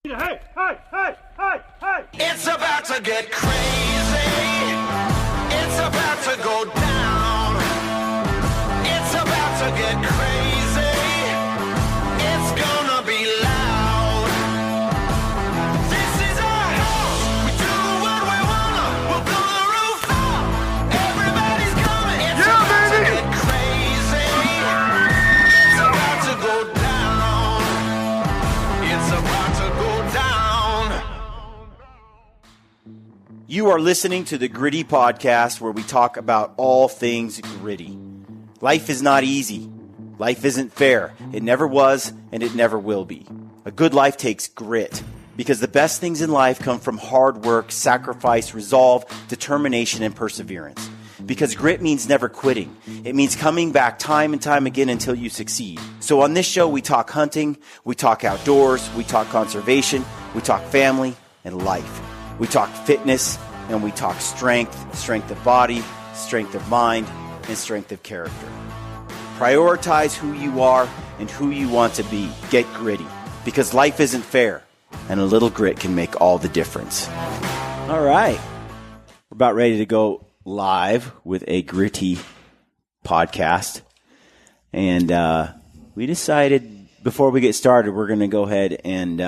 Hey, hey, hey, hey, hey! It's about to get crazy. It's about to go down. It's about to get crazy. It's gonna be loud. This is our house. We do what we wanna. We'll blow the roof up. Everybody's coming. It's about to get crazy. It's about to go down. It's about to go down. You are listening to the Gritty Podcast, where we talk about all things gritty. Life is not easy. Life isn't fair. It never was, and it never will be. A good life takes grit, because the best things in life come from hard work, sacrifice, resolve, determination, and perseverance. Because grit means never quitting. It means coming back time and time again until you succeed. So on this show, we talk hunting, we talk outdoors, we talk conservation, we talk family and life. We talk fitness, and we talk strength of body, strength of mind, and strength of character. Prioritize who you are and who you want to be. Get gritty, because life isn't fair, and a little grit can make all the difference. All right. We're about ready to go live with a gritty podcast. And we decided before we get started, we're going to go ahead and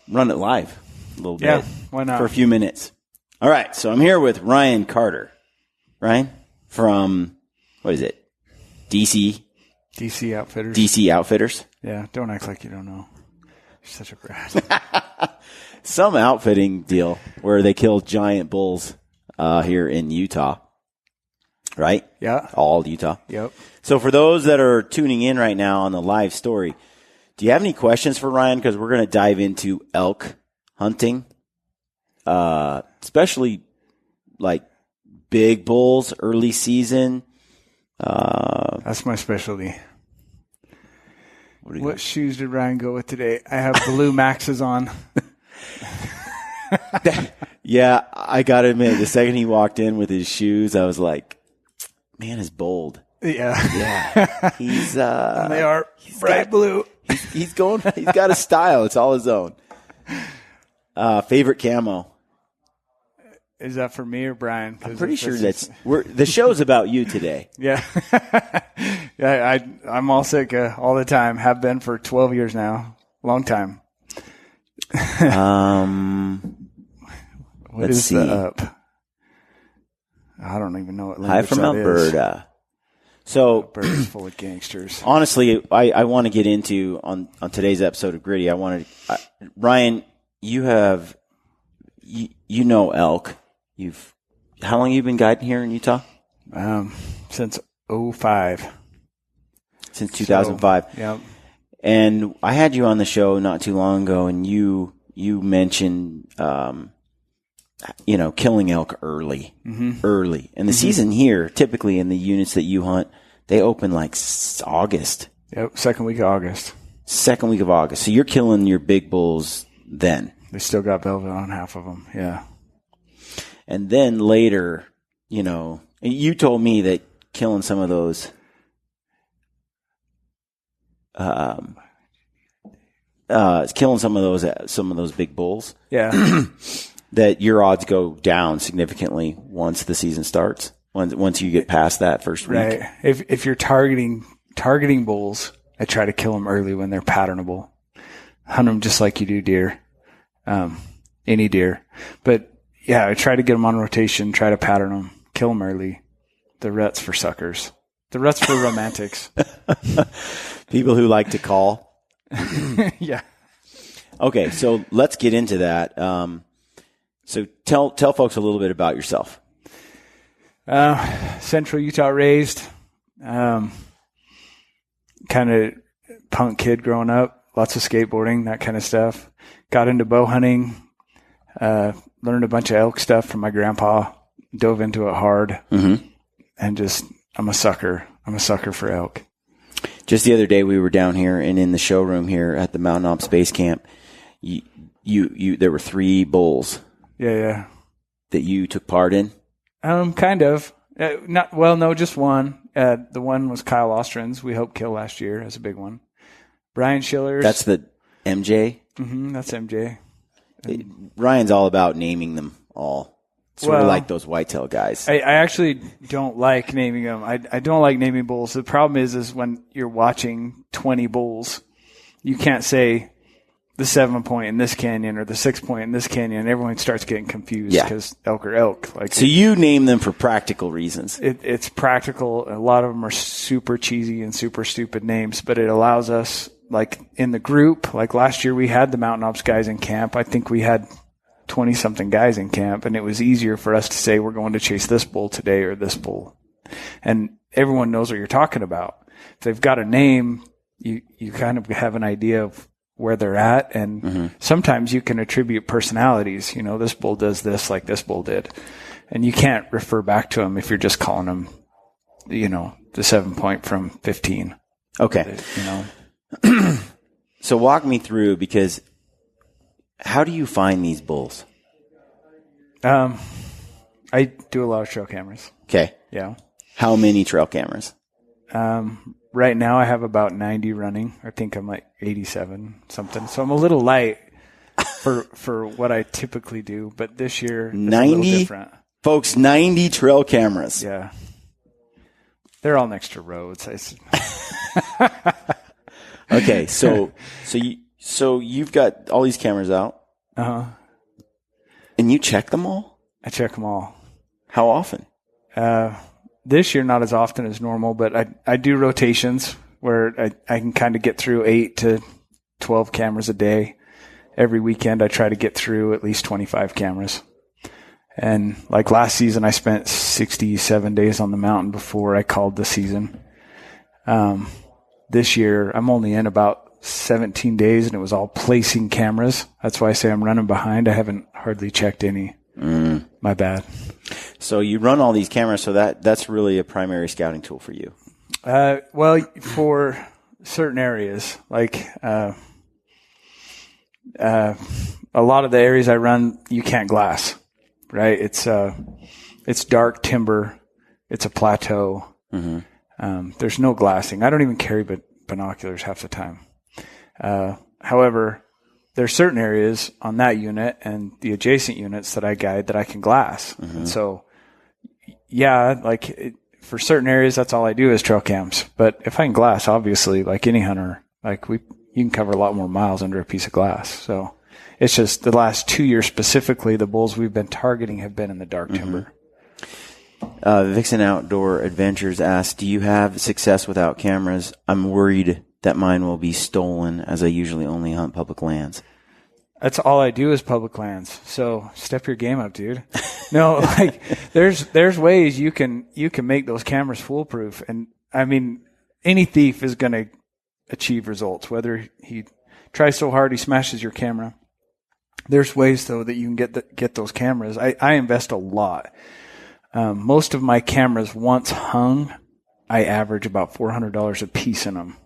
run it live a little bit. Yeah, why not? For a few minutes. All right, so I'm here with Ryan Carter. Ryan from, what is it? DC Outfitters. DC Outfitters. Yeah, don't act like you don't know. You're such a brat. Some outfitting deal where they kill giant bulls here in Utah. Right? Yeah. All Utah. Yep. So for those that are tuning in right now on the live story, do you have any questions for Ryan? Because we're going to dive into elk hunting, especially like big bulls, early season. That's my specialty. What shoes did Ryan go with today? I have blue Maxes on. Yeah, I got to admit, the second he walked in with his shoes, I was like, man is bold. Yeah. He's and they are bright blue. He's got a style. It's all his own. Favorite camo? Is that for me or Brian? I'm pretty sure the show's about you today. Yeah. Yeah, I'm all sick all the time. Have been for 12 years now. Long time. What let's is see. the up? I don't even know what Hi language from that Alberta. So, Alberta is full of gangsters. Honestly, I want to get into on today's episode of Gritty. Ryan, you know elk. How long have you been guiding here in Utah? Since 2005. Since 2005. So, yep. And I had you on the show not too long ago, and you mentioned killing elk early. And the season here, typically in the units that you hunt, they open like August. Yep, second week of August. So you're killing your big bulls then. They still got velvet on half of them, yeah. And then later, you told me that killing some of those some of those big bulls. Yeah. That your odds go down significantly once the season starts. Once you get past that first week. Right. If you're targeting bulls, I try to kill them early when they're patternable. Hunt them just like you do deer. Any deer. But yeah, I try to get them on rotation, try to pattern them, kill them early. The rut's for suckers. The rut's for romantics. People who like to call. Yeah. Okay, so let's get into that. So tell folks a little bit about yourself. Central Utah raised, kind of punk kid growing up, lots of skateboarding, that kind of stuff. Got into bow hunting, learned a bunch of elk stuff from my grandpa, dove into it hard, and I'm a sucker. I'm a sucker for elk. Just the other day, we were down here and in the showroom here at the Mountain Ops Base Camp. There were 3 bulls. Yeah. That you took part in. Kind of. No, just one. The one was Kyle Ostrin's. We helped kill last year as a big one. Brian Schiller's. That's MJ? That's MJ. Ryan's all about naming them all. Sort of like those whitetail guys. I actually don't like naming them. I don't like naming bulls. The problem is when you're watching 20 bulls, you can't say the 7-point in this canyon or the 6-point in this canyon. Everyone starts getting confused because elk are elk. Like, so you name them for practical reasons. It's practical. A lot of them are super cheesy and super stupid names, but it allows us, like in the group, like last year we had the Mountain Ops guys in camp. I think we had 20-something guys in camp, and it was easier for us to say we're going to chase this bull today or this bull. And everyone knows what you're talking about. If they've got a name, you kind of have an idea of where they're at, and sometimes you can attribute personalities. You know, this bull does this like this bull did. And you can't refer back to them if you're just calling them, you know, the 7-point from 15. Okay. You know. So walk me through, because how do you find these bulls? I do a lot of trail cameras. Okay. Yeah. How many trail cameras? Right now I have about 90 running. I think I'm like 87 something. So I'm a little light for what I typically do, but this year it's 90 a little different. Folks, 90 trail cameras. Yeah. They're all next to roads. Okay, so you've got all these cameras out. Uh-huh. And you check them all? I check them all. How often? This year, not as often as normal, but I do rotations where I can kind of get through 8 to 12 cameras a day. Every weekend, I try to get through at least 25 cameras. And like last season, I spent 67 days on the mountain before I called the season. This year, I'm only in about 17 days, and it was all placing cameras. That's why I say I'm running behind. I haven't hardly checked any. My bad. So you run all these cameras, so that's really a primary scouting tool for you. Well, for certain areas, like a lot of the areas I run, you can't glass, right? It's dark timber. It's a plateau. There's no glassing. I don't even carry binoculars half the time. However, there's certain areas on that unit and the adjacent units that I guide that I can glass. And so, for certain areas, that's all I do is trail cams. But if I can glass, obviously, like any hunter, you can cover a lot more miles under a piece of glass. So it's just the last 2 years specifically, the bulls we've been targeting have been in the dark timber. Vixen Outdoor Adventures asks, do you have success without cameras? I'm worried that mine will be stolen, as I usually only hunt public lands. That's all I do is public lands. So step your game up, dude. No, there's ways you can make those cameras foolproof. And I mean, any thief is going to achieve results, whether he tries so hard he smashes your camera. There's ways though that you can get those cameras. I invest a lot. Most of my cameras once hung, I average about $400 a piece in them.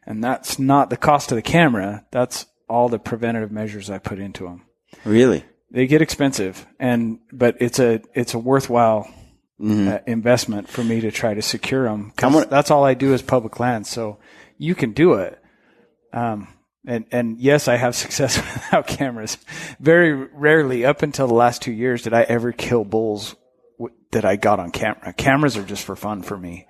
And that's not the cost of the camera. That's all the preventative measures I put into them. Really? They get expensive, but it's a worthwhile investment for me to try to secure them. That's all I do is public land. So you can do it. And yes, I have success without cameras. Very rarely, up until the last 2 years, did I ever kill bulls that I got on camera. Cameras are just for fun for me.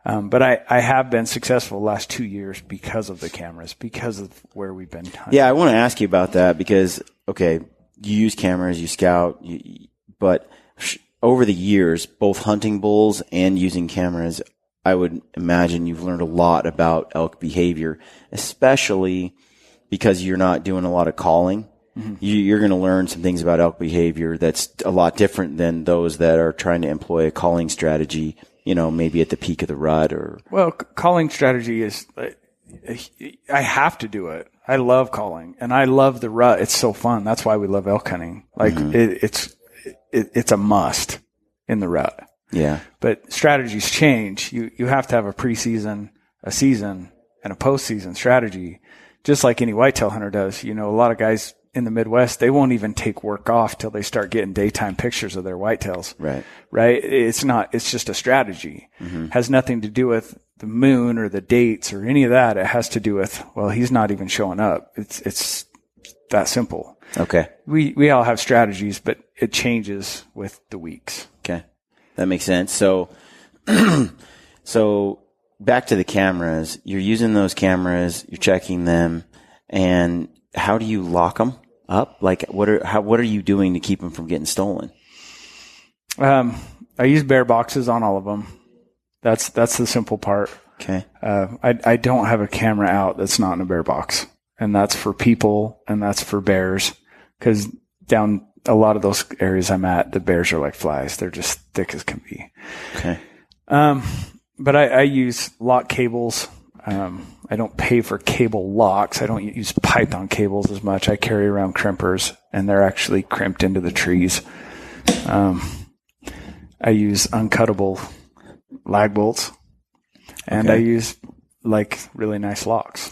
But I have been successful the last 2 years because of the cameras, because of where we've been hunting. Yeah, I want to ask you about that because, okay, you use cameras, you scout, but over the years, both hunting bulls and using cameras, I would imagine you've learned a lot about elk behavior, especially because you're not doing a lot of calling. You're going to learn some things about elk behavior that's a lot different than those that are trying to employ a calling strategy, maybe at the peak of the rut or. Well, calling strategy is, I have to do it. I love calling and I love the rut. It's so fun. That's why we love elk hunting. It's a must in the rut. Yeah. But strategies change. You have to have a preseason, a season, and a postseason strategy, just like any whitetail hunter does. A lot of guys in the Midwest, they won't even take work off till they start getting daytime pictures of their whitetails. Right. Right. It's just a strategy. Has nothing to do with the moon or the dates or any of that. It has to do with, well, he's not even showing up. It's that simple. Okay. We all have strategies, but it changes with the weeks. Okay. That makes sense. So, so back to the cameras, you're using those cameras, you're checking them, and how do you lock them up? Like, what are you doing to keep them from getting stolen? I use bear boxes on all of them. That's the simple part. Okay. I don't have a camera out that's not in a bear box, and that's for people and that's for bears, because down a lot of those areas I'm at, the bears are like flies. They're just thick as can be. Okay. But I use lock cables. I don't pay for cable locks. I don't use python cables as much. I carry around crimpers, and they're actually crimped into the trees. I use uncuttable lag bolts, and I use like really nice locks.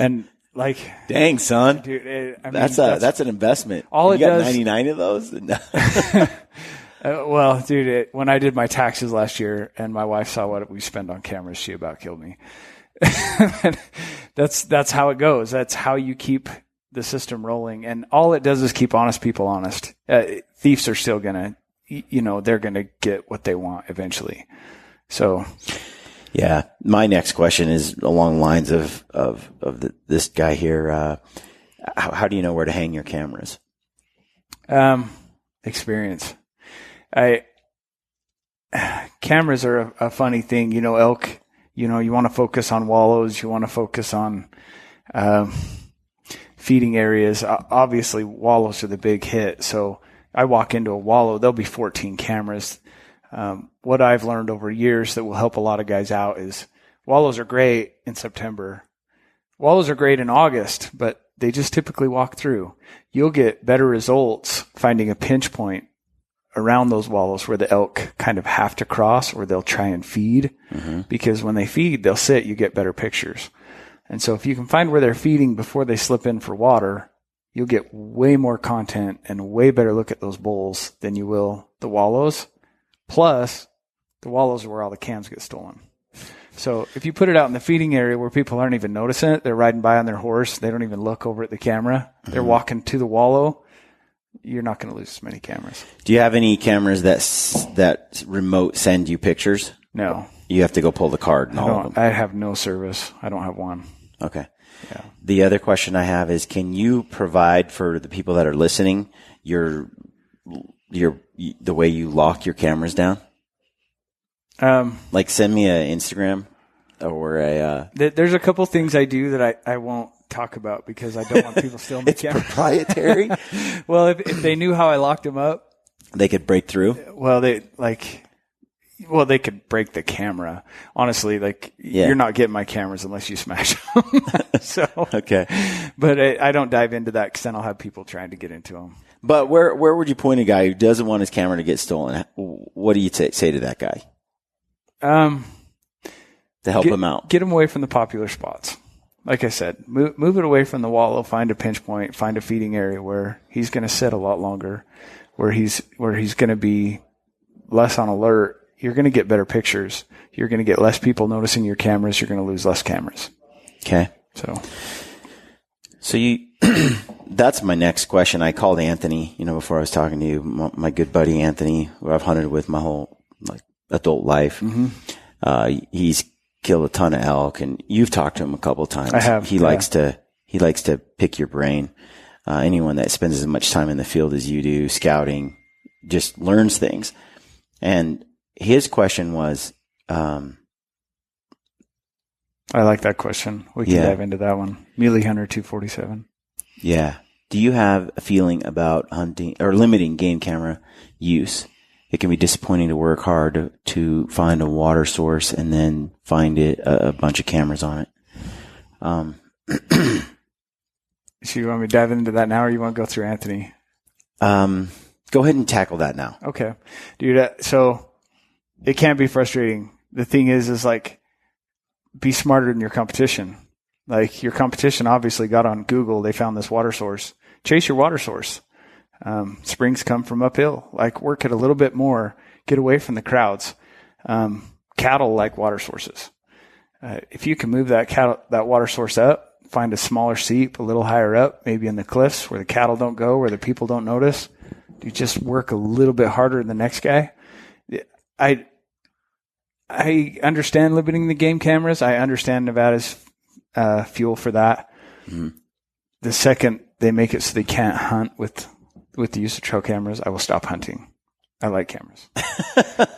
And like, dang, son, dude, I mean, that's an investment. All you it got does, 99 of those. well, dude, when I did my taxes last year, and my wife saw what we spend on cameras, she about killed me. That's how it goes. That's how you keep the system rolling, and all it does is keep honest people honest. Thieves are still gonna, they're gonna get what they want eventually. So, yeah. My next question is along the lines of this guy here. How do you know where to hang your cameras? Experience. Cameras are a funny thing. Elk. You want to focus on wallows. You want to focus on feeding areas. Obviously, wallows are the big hit. So I walk into a wallow, there'll be 14 cameras. What I've learned over years that will help a lot of guys out is wallows are great in September. Wallows are great in August, but they just typically walk through. You'll get better results finding a pinch point around those wallows where the elk kind of have to cross, or they'll try and feed, because when they feed, they'll sit, you get better pictures. And so if you can find where they're feeding before they slip in for water, you'll get way more content and a way better look at those bulls than you will the wallows. Plus, the wallows are where all the cams get stolen. So if you put it out in the feeding area where people aren't even noticing it, they're riding by on their horse, they don't even look over at the camera, they're walking to the wallow, you're not going to lose as many cameras. Do you have any cameras that remote send you pictures? No. You have to go pull the card and all of them? I have no service. I don't have one. Okay. Yeah. The other question I have is, can you provide for the people that are listening the way you lock your cameras down? Like send me an Instagram or a... There's a couple things I do that I won't talk about because I don't want people stealing my camera. It's proprietary? Well, if they knew how I locked them up... They could break through? Well, they could break the camera. Honestly, you're not getting my cameras unless you smash them. So, okay. But I don't dive into that because then I'll have people trying to get into them. But where would you point a guy who doesn't want his camera to get stolen? What do you say to that guy? To help him out. Get him away from the popular spots. Like I said, move it away from the wallow, find a pinch point, find a feeding area where he's going to sit a lot longer, where he's going to be less on alert. You're going to get better pictures. You're going to get less people noticing your cameras. You're going to lose less cameras. Okay. So you, that's my next question. I called Anthony, before I was talking to you, my good buddy Anthony, who I've hunted with my whole adult life. He's killed a ton of elk, and you've talked to him a couple of times. I have. He likes to pick your brain. Anyone that spends as much time in the field as you do, scouting, just learns things. And his question was, I like that question. We can dive into that one. Mealy Hunter 247. Yeah. Do you have a feeling about hunting or limiting game camera use? It can be disappointing to work hard to find a water source and then find a bunch of cameras on it. So you want me to dive into that now, or you want to go through Anthony? Go ahead and tackle that now. Okay. Dude, so it can be frustrating. The thing is be smarter than your competition. Like, your competition obviously got on Google. They found this water source. Chase your water source. Springs come from uphill. Work it a little bit more. Get away from the crowds. Cattle like water sources. if you can move that water source up, find a smaller seep a little higher up, maybe in the cliffs where the cattle don't go, where the people don't notice, you just work a little bit harder than the next guy. I understand limiting the game cameras. I understand Nevada's fuel for that. Mm-hmm. The second they make it so they can't hunt with the use of trail cameras, I will stop hunting. I like cameras.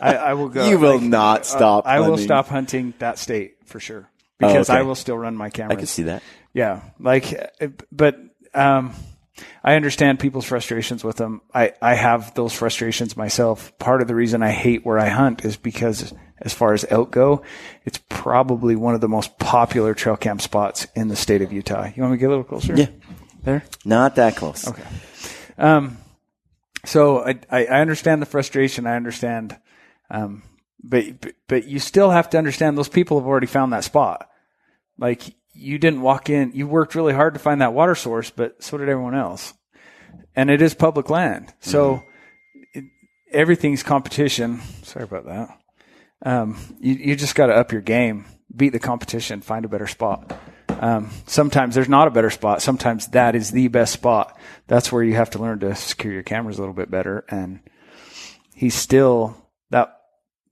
I will go. You will not stop I hunting. will stop hunting that state for sure. Because I will still run my cameras. I can see that. Yeah. But I understand people's frustrations with them. I have those frustrations myself. Part of the reason I hate where I hunt is because as far as elk go, it's probably one of the most popular trail cam spots in the state of Utah. You want me to get a little closer? Yeah. There? Not that close. Okay. So I understand the frustration. I understand, but you still have to understand those people have already found that spot. Like you didn't walk in, you worked really hard to find that water source, but so did everyone else. And it is public land. So everything's competition. Sorry about that. You just got to up your game, beat the competition, find a better spot. Sometimes there's not a better spot. Sometimes that is the best spot. That's where you have to learn to secure your cameras a little bit better. And he's still, that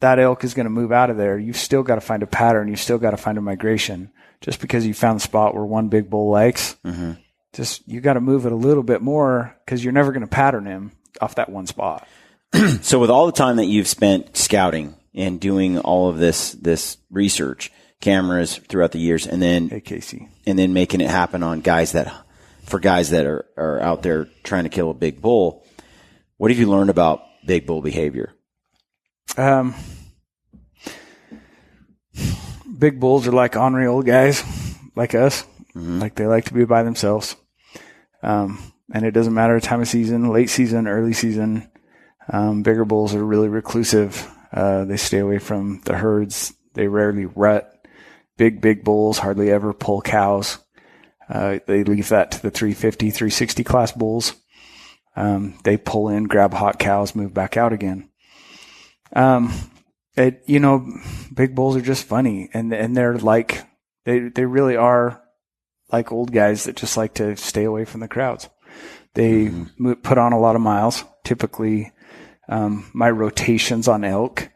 elk is going to move out of there. You've still got to find a pattern. You've still got to find a migration. Just because you found the spot where one big bull likes, just, you got to move it a little bit more because you're never going to pattern him off that one spot. So with all the time that you've spent scouting and doing all of this research, cameras throughout the years, and then AKC, and then making it happen on guys that are out there trying to kill a big bull, what have you learned about big bull behavior? Big bulls are like ornery old guys like us. Like they like to be by themselves. And it doesn't matter the time of season, late season, early season. Bigger bulls are really reclusive. They stay away from the herds. They rarely rut. Big bulls hardly ever pull cows. They leave that to the 350, 360 class bulls. They pull in, grab hot cows, move back out again. Big bulls are just funny, and they're like, they really are like old guys that just like to stay away from the crowds. They put on a lot of miles. Typically, my rotations on elk,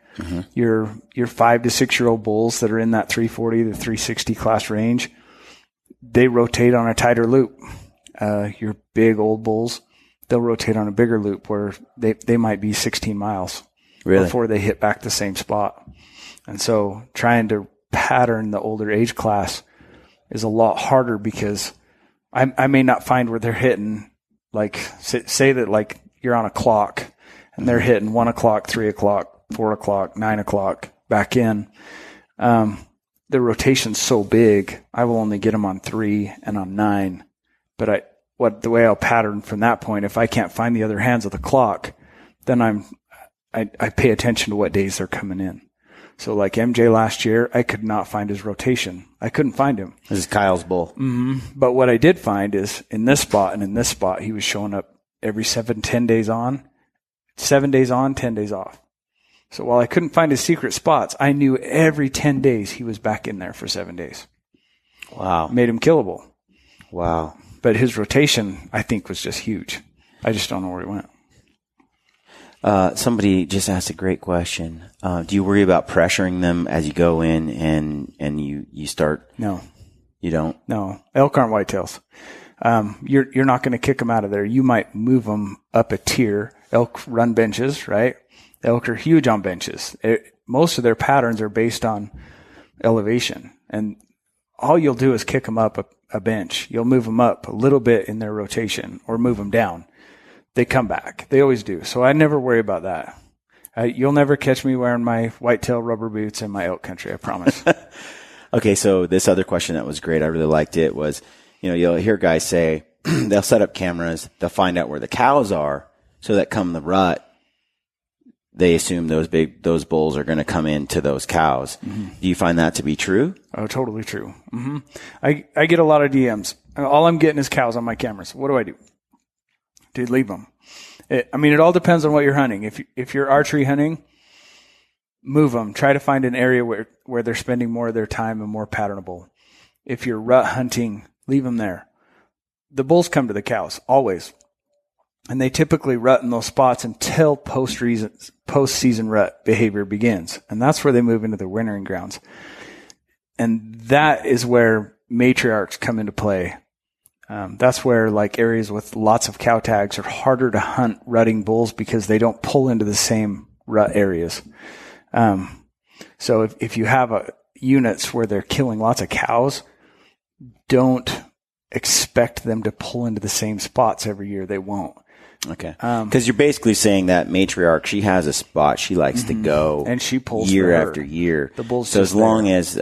your 5 to 6 year old bulls that are in that 340 to 360 class range, they rotate on a tighter loop. Your big old bulls, they'll rotate on a bigger loop where they might be 16 miles. Really? Before they hit back the same spot. And so trying to pattern the older age class is a lot harder because I may not find where they're hitting, like say that like you're on a clock and they're hitting 1 o'clock, 3 o'clock, 4 o'clock, 9 o'clock back in. The rotation's so big, I will only get them on 3 and on 9. But the way I'll pattern from that point, if I can't find the other hands of the clock, then I pay attention to what days they're coming in. So like MJ last year, I could not find his rotation. I couldn't find him. This is Kyle's bull. But what I did find is in this spot and in this spot, he was showing up every 10 days on, 7 days on, 10 days off. So while I couldn't find his secret spots, I knew every 10 days he was back in there for 7 days. Wow. Made him killable. Wow. But his rotation, I think, was just huge. I just don't know where he went. Somebody just asked a great question. Do you worry about pressuring them as you go in and you start? No. You don't? No. Elk aren't whitetails. You're not going to kick them out of there. You might move them up a tier. Elk run benches, right? Elk are huge on benches. Most of their patterns are based on elevation. And all you'll do is kick them up a bench. You'll move them up a little bit in their rotation or move them down. They come back. They always do. So I never worry about that. You'll never catch me wearing my whitetail rubber boots in my elk country, I promise. Okay, so this other question that was great, I really liked it, was, you'll hear guys say they'll set up cameras, they'll find out where the cows are, so that come the rut, they assume those bulls are going to come into those cows. Do you find that to be true? Oh, totally true. I get a lot of DMs. All I'm getting is cows on my cameras. What do I do? Dude, leave them. It all depends on what you're hunting. If you're archery hunting, move them. Try to find an area where they're spending more of their time and more patternable. If you're rut hunting, leave them there. The bulls come to the cows, always. And they typically rut in those spots until post-season rut behavior begins. And that's where they move into their wintering grounds. And that is where matriarchs come into play. That's where like areas with lots of cow tags are harder to hunt rutting bulls because they don't pull into the same rut areas. So if you have units where they're killing lots of cows, don't expect them to pull into the same spots every year. They won't. Okay. Because you're basically saying that matriarch, she has a spot she likes to go, and she pulls year after year. The bulls. So as long as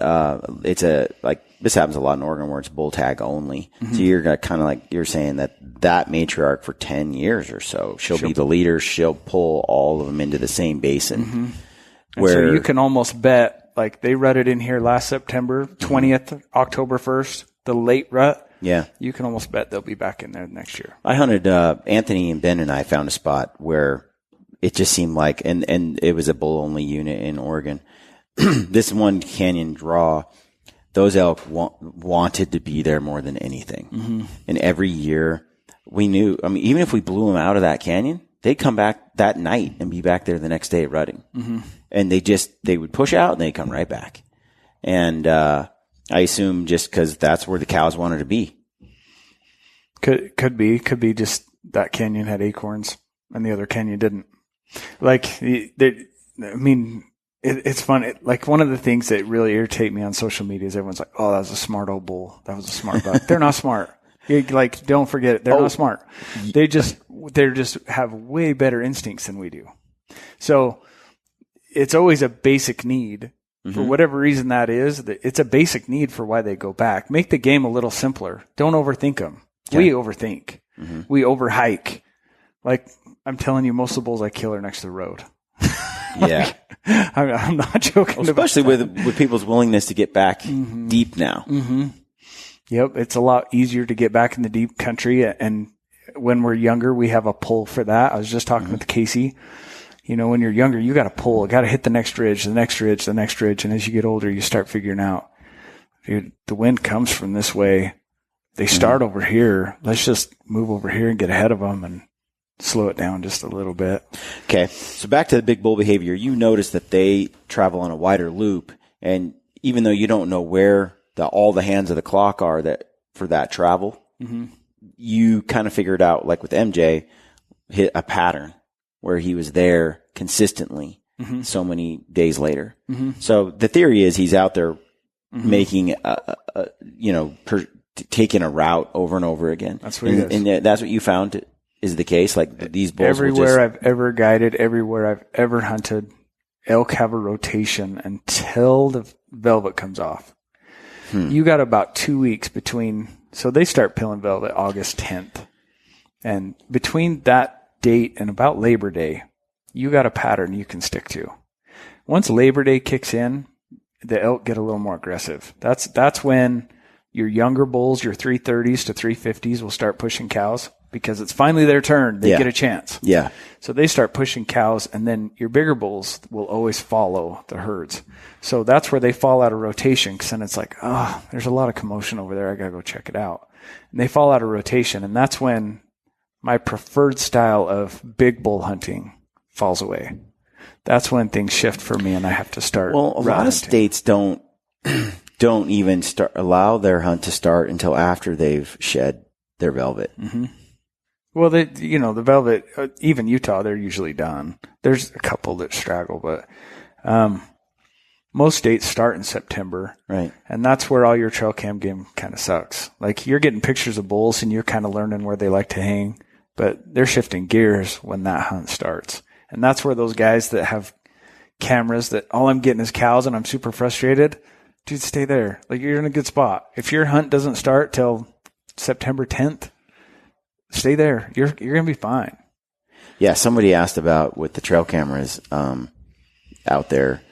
it's this happens a lot in Oregon where it's bull tag only. So you're gonna kind of like you're saying that matriarch for 10 years or so, she'll be the leader. She'll pull all of them into the same basin. Where so you can almost bet, like they rutted in here last September 20th, October 1st, the late rut. Yeah. You can almost bet they'll be back in there next year. I hunted, Anthony and Ben and I found a spot where it just seemed like, and it was a bull only unit in Oregon. This one canyon draw, those elk wanted to be there more than anything. And every year we knew, I mean, even if we blew them out of that canyon, they'd come back that night and be back there the next day rutting. And they would push out and they'd come right back. And, I assume just because that's where the cows wanted to be. Could be just that canyon had acorns and the other canyon didn't. Like, it's fun. Like one of the things that really irritate me on social media is everyone's like, "Oh, that was a smart old bull. That was a smart buck." They're not smart. Like, don't forget it. They're not smart. They just have way better instincts than we do. So it's always a basic need. For whatever reason that is, it's a basic need for why they go back. Make the game a little simpler. Don't overthink them. Okay. We overthink. We overhike. Like, I'm telling you, most of the bulls I kill are next to the road. Yeah. I'm not joking. Well, especially with people's willingness to get back deep now. Yep. It's a lot easier to get back in the deep country. And when we're younger, we have a pull for that. I was just talking with Casey. You know, when you're younger, you got to pull, got to hit the next ridge, the next ridge, the next ridge. And as you get older, you start figuring out, dude, the wind comes from this way. They start over here. Let's just move over here and get ahead of them and slow it down just a little bit. Okay. So back to the big bull behavior. You notice that they travel on a wider loop. And even though you don't know where all the hands of the clock are for that travel, you kind of figured out, like with MJ, hit a pattern where he was there consistently so many days later. So the theory is he's out there making, taking a route over and over again. That's what he is. And that's what you found is the case? Like these bulls everywhere I've ever guided, everywhere I've ever hunted, elk have a rotation until the velvet comes off. You got about 2 weeks between, so they start peeling velvet August 10th. And between that date and about Labor Day, you got a pattern you can stick to. Once Labor Day kicks in, the elk get a little more aggressive. That's when your younger bulls, your 330s to 350s will start pushing cows because it's finally their turn. They get a chance. Yeah. So they start pushing cows, and then your bigger bulls will always follow the herds. So that's where they fall out of rotation because then it's like, oh, there's a lot of commotion over there. I got to go check it out. And they fall out of rotation, and that's when my preferred style of big bull hunting falls away. That's when things shift for me and I have to start. Well, a lot of states don't even allow their hunt to start until after they've shed their velvet. Well, the velvet, even Utah, they're usually done. There's a couple that straggle, but most states start in September. Right. And that's where all your trail cam game kind of sucks. Like you're getting pictures of bulls and you're kind of learning where they like to hang. But they're shifting gears when that hunt starts. And that's where those guys that have cameras that all I'm getting is cows and I'm super frustrated, dude, stay there. Like you're in a good spot. If your hunt doesn't start till September 10th, stay there. You're going to be fine. Yeah. Somebody asked about with the trail cameras out there,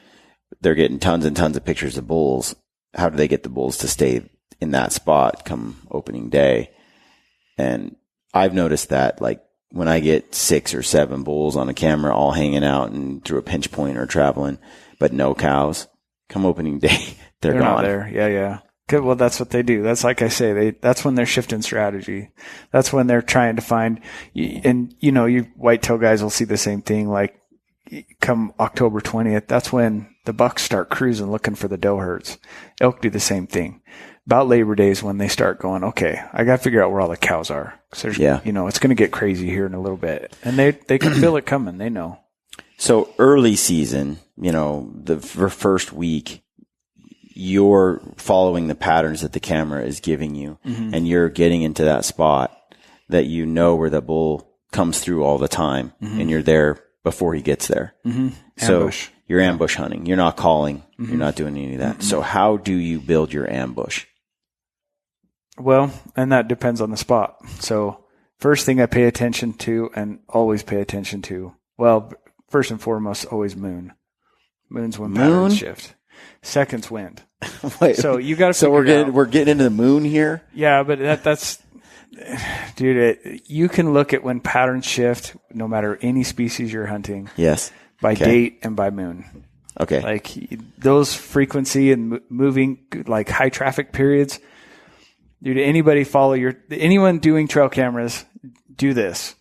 they're getting tons and tons of pictures of bulls. How do they get the bulls to stay in that spot come opening day? And I've noticed that, like, when I get 6 or 7 bulls on a camera all hanging out and through a pinch point or traveling, but no cows. Come opening day, they're gone. Not there. Yeah. Good. Well, that's what they do. That's like I say, that's when they're shifting strategy. That's when they're trying to find, and you whitetail guys will see the same thing. Like come October 20th, that's when the bucks start cruising looking for the doe herds. Elk do the same thing. About Labor Day is when they start going, okay, I got to figure out where all the cows are. Cause there's, it's going to get crazy here in a little bit. And they can feel it coming. They know. So early season, the first week, you're following the patterns that the camera is giving you, and you're getting into that spot that where the bull comes through all the time, and you're there before he gets there. So ambush. You're ambush hunting. You're not calling. You're not doing any of that. So how do you build your ambush? Well, and that depends on the spot. So first thing I pay attention to and always pay attention to, well, first and foremost, always moon. Moon's when patterns shift. Second's wind. Wait, so you got to. So we're getting into the moon here. Yeah, but that's, dude. You can look at when patterns shift, no matter any species you're hunting. Yes. By date and by moon. Okay. Like those frequency and moving, like high traffic periods. Dude, anyone doing trail cameras, do this.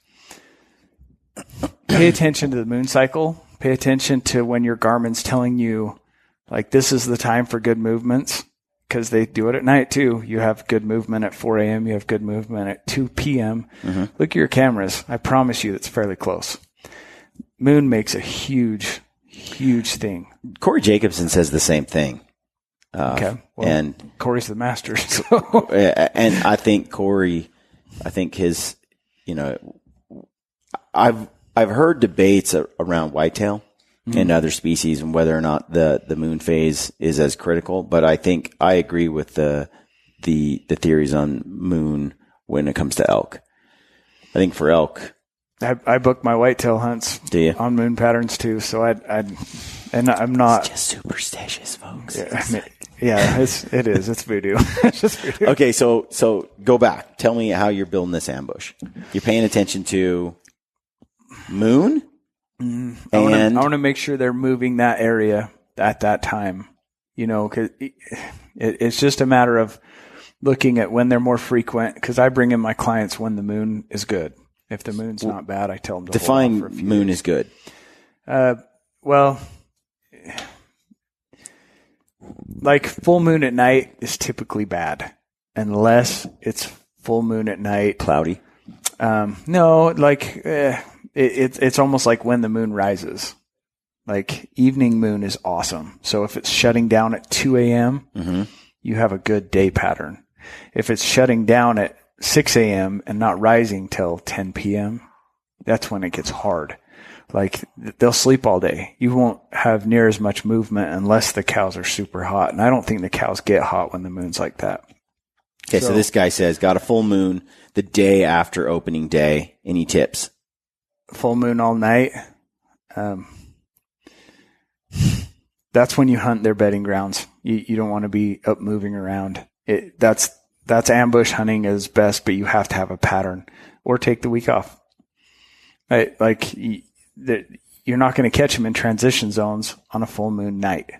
Pay attention to the moon cycle. Pay attention to when your Garmin's telling you, like, this is the time for good movements, because they do it at night too. You have good movement at 4 a.m. You have good movement at 2 p.m. Look at your cameras. I promise you it's fairly close. Moon makes a huge, huge thing. Corey Jacobson says the same thing. Okay. Well, and Corey's the master. So. And I think his, I've heard debates around whitetail and other species and whether or not the moon phase is as critical. But I think I agree with the theories on moon when it comes to elk. I think for elk, I book my whitetail hunts on moon patterns too. So I'm not. It's just superstitious, folks. It is. It's voodoo. It's just voodoo. Okay. So go back. Tell me how you're building this ambush. You're paying attention to moon. I want to make sure they're moving that area at that time, cause it's just a matter of looking at when they're more frequent. Cause I bring in my clients when the moon is good. If the moon's not bad, I tell them to define hold off for a few moon days. is good. Well, like full moon at night is typically bad unless it's full moon at night. Cloudy. No, like, it's almost like when the moon rises. Like evening moon is awesome. So if it's shutting down at 2 a.m., you have a good day pattern. If it's shutting down at 6 a.m. and not rising till 10 p.m., that's when it gets hard. Like they'll sleep all day. You won't have near as much movement unless the cows are super hot. And I don't think the cows get hot when the moon's like that. Okay. So this guy says got a full moon the day after opening day. Any tips? Full moon all night. That's when you hunt their bedding grounds. You don't want to be up moving around. That's ambush hunting is best, but you have to have a pattern or take the week off. Right? Like you're not going to catch them in transition zones on a full moon night.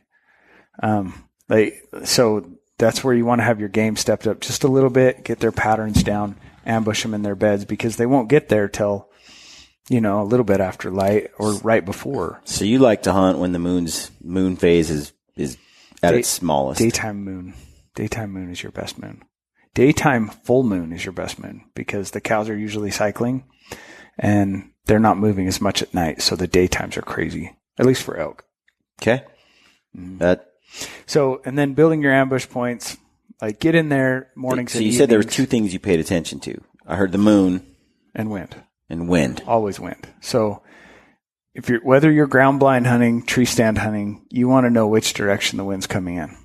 So that's where you want to have your game stepped up just a little bit, get their patterns down, ambush them in their beds because they won't get there till, a little bit after light or right before. So you like to hunt when the moon phase is at its smallest. Daytime moon is your best moon. Daytime full moon is your best moon because the cows are usually cycling and they're not moving as much at night. So the daytimes are crazy, at least for elk. Okay. So, and then building your ambush points, like get in there mornings. So you said there were two things you paid attention to. I heard the moon and wind. Always wind. So whether you're ground blind hunting, tree stand hunting, you want to know which direction the wind's coming in.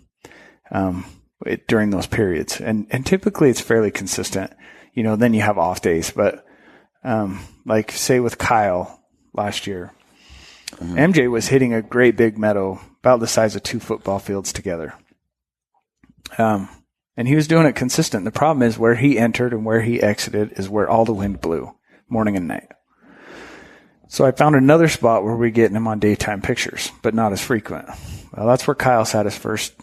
During those periods. And typically it's fairly consistent, then you have off days, but, like say with Kyle last year, MJ was hitting a great big meadow about the size of 2 football fields together. And he was doing it consistent. The problem is where he entered and where he exited is where all the wind blew morning and night. So I found another spot where we're getting him on daytime pictures, but not as frequent. Well, that's where Kyle sat his first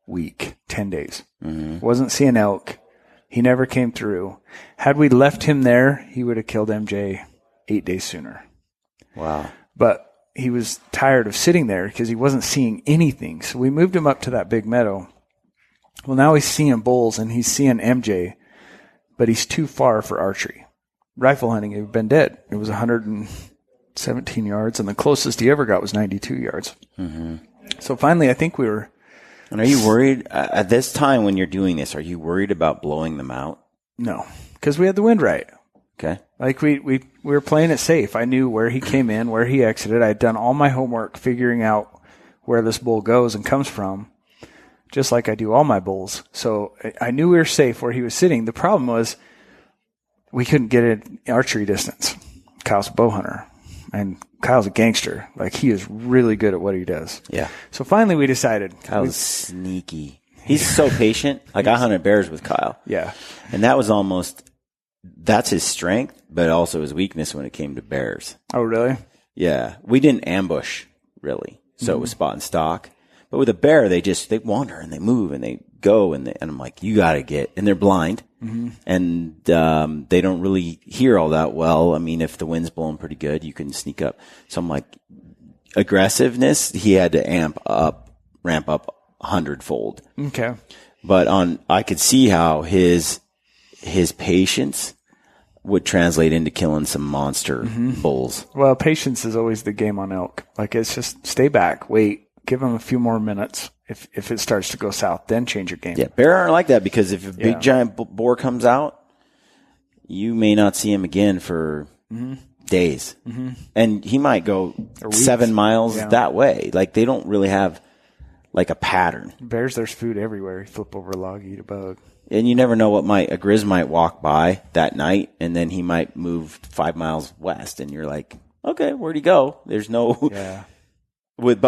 week, 10 days. Wasn't seeing elk. He never came through. Had we left him there, he would have killed MJ 8 days sooner. Wow. But he was tired of sitting there because he wasn't seeing anything. So we moved him up to that big meadow. Well, now he's seeing bulls and he's seeing MJ, but he's too far for archery. Rifle hunting, he'd been dead. It was 117 yards, and the closest he ever got was 92 yards. So finally, I think we were... And are you worried at this time when you're doing this? Are you worried about blowing them out? No, because we had the wind right. Okay. Like we were playing it safe. I knew where he came in, where he exited. I'd done all my homework figuring out where this bull goes and comes from, just like I do all my bulls. So I knew we were safe where he was sitting. The problem was we couldn't get an archery distance. Kyle's a bow hunter, and Kyle's a gangster. Like, he is really good at what he does. Yeah. So finally we decided. Kyle's sneaky. He's so patient. Like, I hunted bears with Kyle. Yeah. And that was almost, that's his strength, but also his weakness when it came to bears. Oh, really? Yeah. We didn't ambush, really. So it was spot and stock. But with a bear, they wander and they move and they go and I'm like, you got to get, and they're blind. And they don't really hear all that well. I mean, if the wind's blowing pretty good, you can sneak up. So I'm like, aggressiveness, he had to ramp up 100-fold. Okay. But I could see how his patience would translate into killing some monster bulls. Well, patience is always the game on elk. Like, it's just stay back, wait, give them a few more minutes. If it starts to go south, then change your game. Yeah, bear aren't like that, because if a big giant boar comes out, you may not see him again for days. And he might go 7 miles that way. Like, they don't really have like a pattern. Bears, there's food everywhere. You flip over a log, eat a bug. And you never know what a grizz might walk by that night, and then he might move 5 miles west, and you're like, okay, where'd he go? There's no... Yeah. With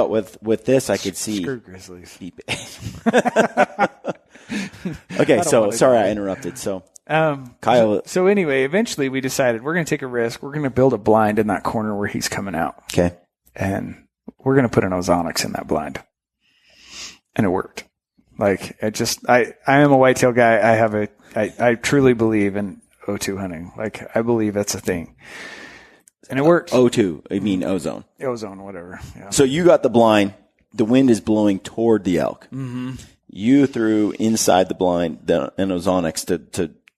this, I could see. Screw grizzlies. Okay, so sorry I interrupted. So, Kyle. So anyway, eventually we decided we're going to take a risk. We're going to build a blind in that corner where he's coming out. Okay. And we're going to put an ozonics in that blind. And it worked. Like, I am a whitetail guy. I truly believe in O2 hunting. Like, I believe that's a thing. And it works. O2, I mean ozone. Ozone, whatever. Yeah. So you got the blind. The wind is blowing toward the elk. You threw inside the blind an ozonics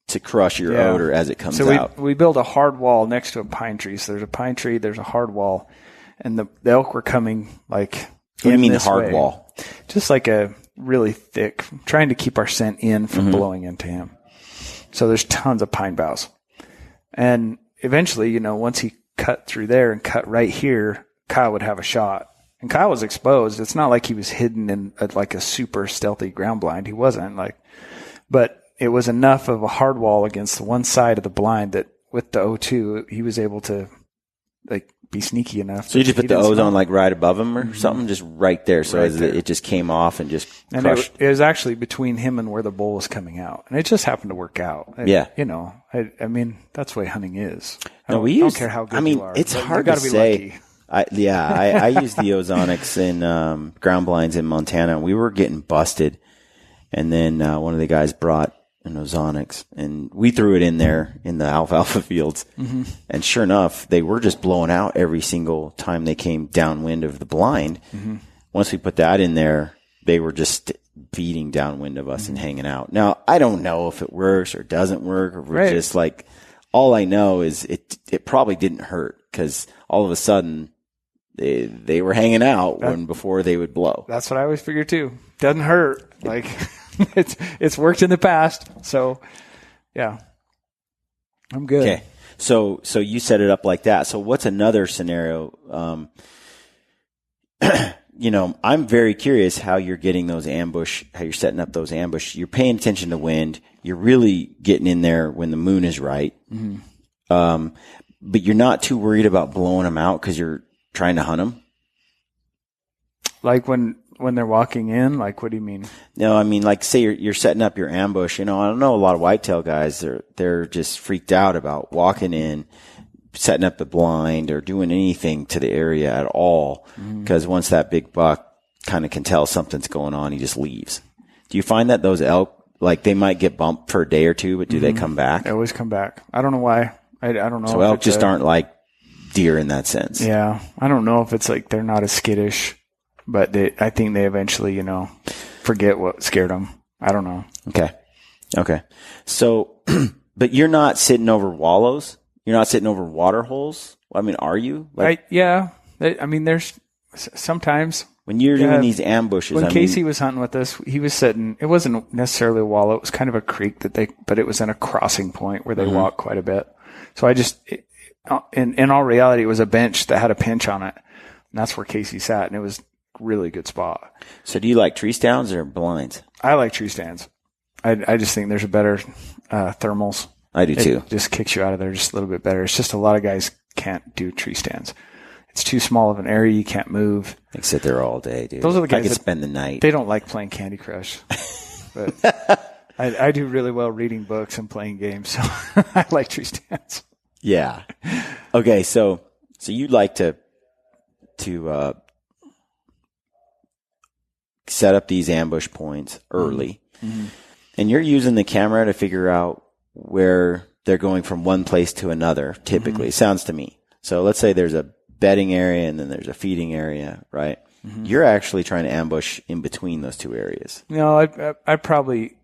to crush your odor as it comes out. We built a hard wall next to a pine tree. So there's a pine tree, there's a hard wall, and the elk were coming like. What do you mean the hard wall? Just like a really thick, trying to keep our scent in from blowing into him. So there's tons of pine boughs, and eventually, once he cut through there and cut right here, Kyle would have a shot. And Kyle was exposed. It's not like he was hidden in like a super stealthy ground blind. He wasn't but it was enough of a hard wall against the one side of the blind that with the O2, he was able to be sneaky enough. So you just put the ozone right above him or something, just right there. So Right there. It just came off and just and crushed. it was actually between him and where the bull was coming out. And it just happened to work out. Yeah. I mean, that's the way hunting is. I No, don't care how good you are. It's but hard you to gotta be say. lucky. I use the ozonics in ground blinds in Montana. We were getting busted, and then one of the guys brought an ozonics, and we threw it in there in the alfalfa fields. And sure enough, they were just blowing out every single time they came downwind of the blind. Once we put that in there, they were just feeding downwind of us and hanging out. Now, I don't know if it works or doesn't work, or we're just like, all I know is it probably didn't hurt, because all of a sudden they were hanging out before they would blow. That's what I always figure too. Doesn't hurt. Like it's worked in the past. So yeah, I'm good. Okay. So you set it up like that. So what's another scenario? I'm very curious how you're getting how you're setting up those ambush. You're paying attention to wind. You're really getting in there when the moon is right. But you're not too worried about blowing them out because you're trying to hunt them. Like when they're walking in, like, what do you mean? No, I mean, like, say you're setting up your ambush. I don't know, a lot of whitetail guys, they're just freaked out about walking in, setting up the blind or doing anything to the area at all, because once that big buck kind of can tell something's going on, he just leaves. Do you find that those elk, like, they might get bumped for a day or two, but do they come back? They always come back. I don't know why. I don't know. So elk just aren't like deer in that sense. Yeah. I don't know if it's like they're not as skittish, but I think they eventually, forget what scared them. I don't know. Okay. So, but you're not sitting over wallows? You're not sitting over water holes? I mean, are you? There's sometimes. When you're doing these ambushes. When Casey was hunting with us, he was sitting, it wasn't necessarily a wallow. It was kind of a creek but it was in a crossing point where they walk quite a bit. So in all reality, it was a bench that had a pinch on it. And that's where Casey sat. And it was a really good spot. So do you like tree stands or blinds? I like tree stands. I just think there's a better thermals. I do too. It just kicks you out of there just a little bit better. It's just a lot of guys can't do tree stands. It's too small of an area. You can't move. I sit there all day, dude. Those are the guys I could spend the night. They don't like playing Candy Crush. But I do really well reading books and playing games, so I like tree stands. Yeah. Okay, so you'd like to set up these ambush points early, and you're using the camera to figure out where they're going from one place to another, typically. It sounds to me. So let's say there's a bedding area and then there's a feeding area, right? You're actually trying to ambush in between those two areas. No, I probably,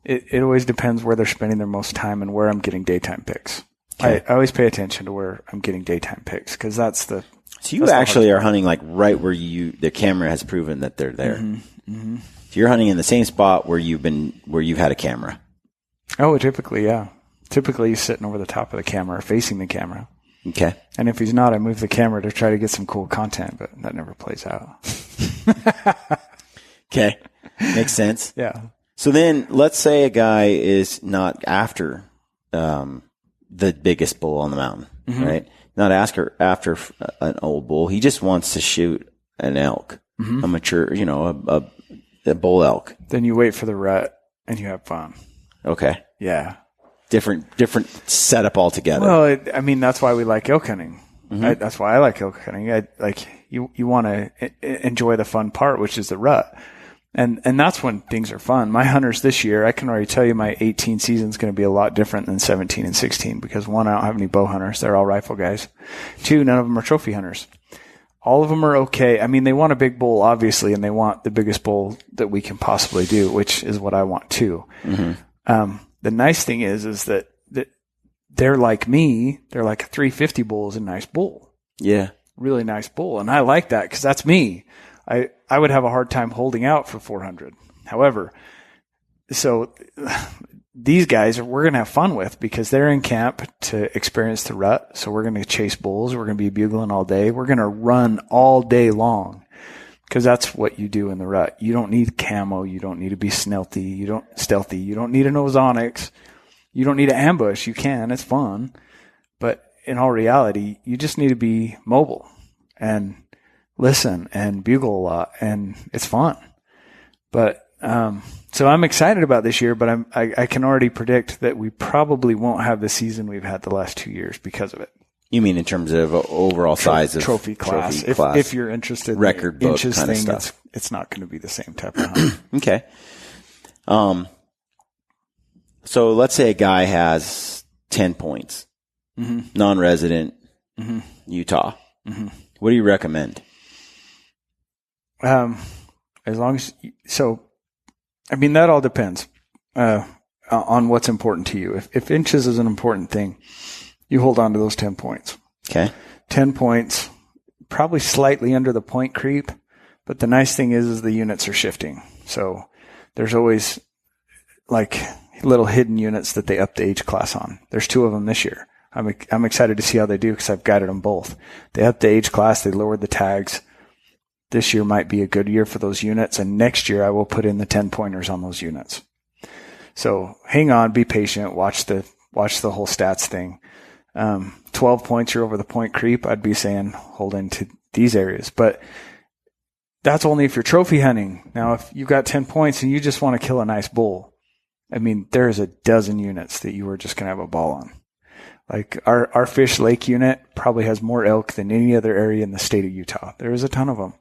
it always depends where they're spending their most time and where I'm getting daytime picks. Okay. I always pay attention to where I'm getting daytime picks because that's the. So you actually are hunting like right where the camera has proven that they're there. So you're hunting in the same spot where you've had a camera. Oh, typically, yeah. Typically, he's sitting over the top of the camera, facing the camera. Okay. And if he's not, I move the camera to try to get some cool content, but that never plays out. Okay. Makes sense. Yeah. So then let's say a guy is not after the biggest bull on the mountain, right? Not after an old bull. He just wants to shoot an elk, a mature, a bull elk. Then you wait for the rut and you have fun. Okay. Yeah. Different setup altogether. Well, that's why we like elk hunting. That's why I like elk hunting. You want to enjoy the fun part, which is the rut. And that's when things are fun. My hunters this year, I can already tell you my 18 season is going to be a lot different than 17 and 16 because one, I don't have any bow hunters. They're all rifle guys. Two, none of them are trophy hunters. All of them are okay. They want a big bull, obviously, and they want the biggest bull that we can possibly do, which is what I want too. The nice thing is that they're like me. They're like a 350 bull is a nice bull. Yeah. Really nice bull. And I like that because that's me. I would have a hard time holding out for 400. However, so these guys we're going to have fun with because they're in camp to experience the rut. So we're going to chase bulls. We're going to be bugling all day. We're going to run all day long because that's what you do in the rut. You don't need camo. You don't need to be stealthy. You don't need an ozonics. You don't need an ambush. You can. It's fun. But in all reality, you just need to be mobile and listen and bugle a lot, and it's fun. But so I'm excited about this year, but I can already predict that we probably won't have the season we've had the last 2 years because of it. You mean in terms of overall size of trophy class? If you're interested, record in the book inches kind of thing, stuff. It's not going to be the same type of hunt. Okay. So let's say a guy has 10 points, non-resident, Utah. What do you recommend? As long as that all depends on what's important to you. If inches is an important thing, you hold on to those 10 points. Okay. 10 points, probably slightly under the point creep, but the nice thing is the units are shifting. So there's always like little hidden units that they up the age class on. There's 2 of them this year. I'm excited to see how they do because I've guided them both. They upped the age class. They lowered the tags. This year might be a good year for those units, and next year I will put in the 10 pointers on those units. So hang on, be patient, watch the whole stats thing. 12 points, you're over the point creep. I'd be saying hold into these areas, but that's only if you're trophy hunting. Now, if you've got 10 points and you just want to kill a nice bull, there's a dozen units that you are just going to have a ball on. Like our Fish Lake unit probably has more elk than any other area in the state of Utah. There is a ton of them.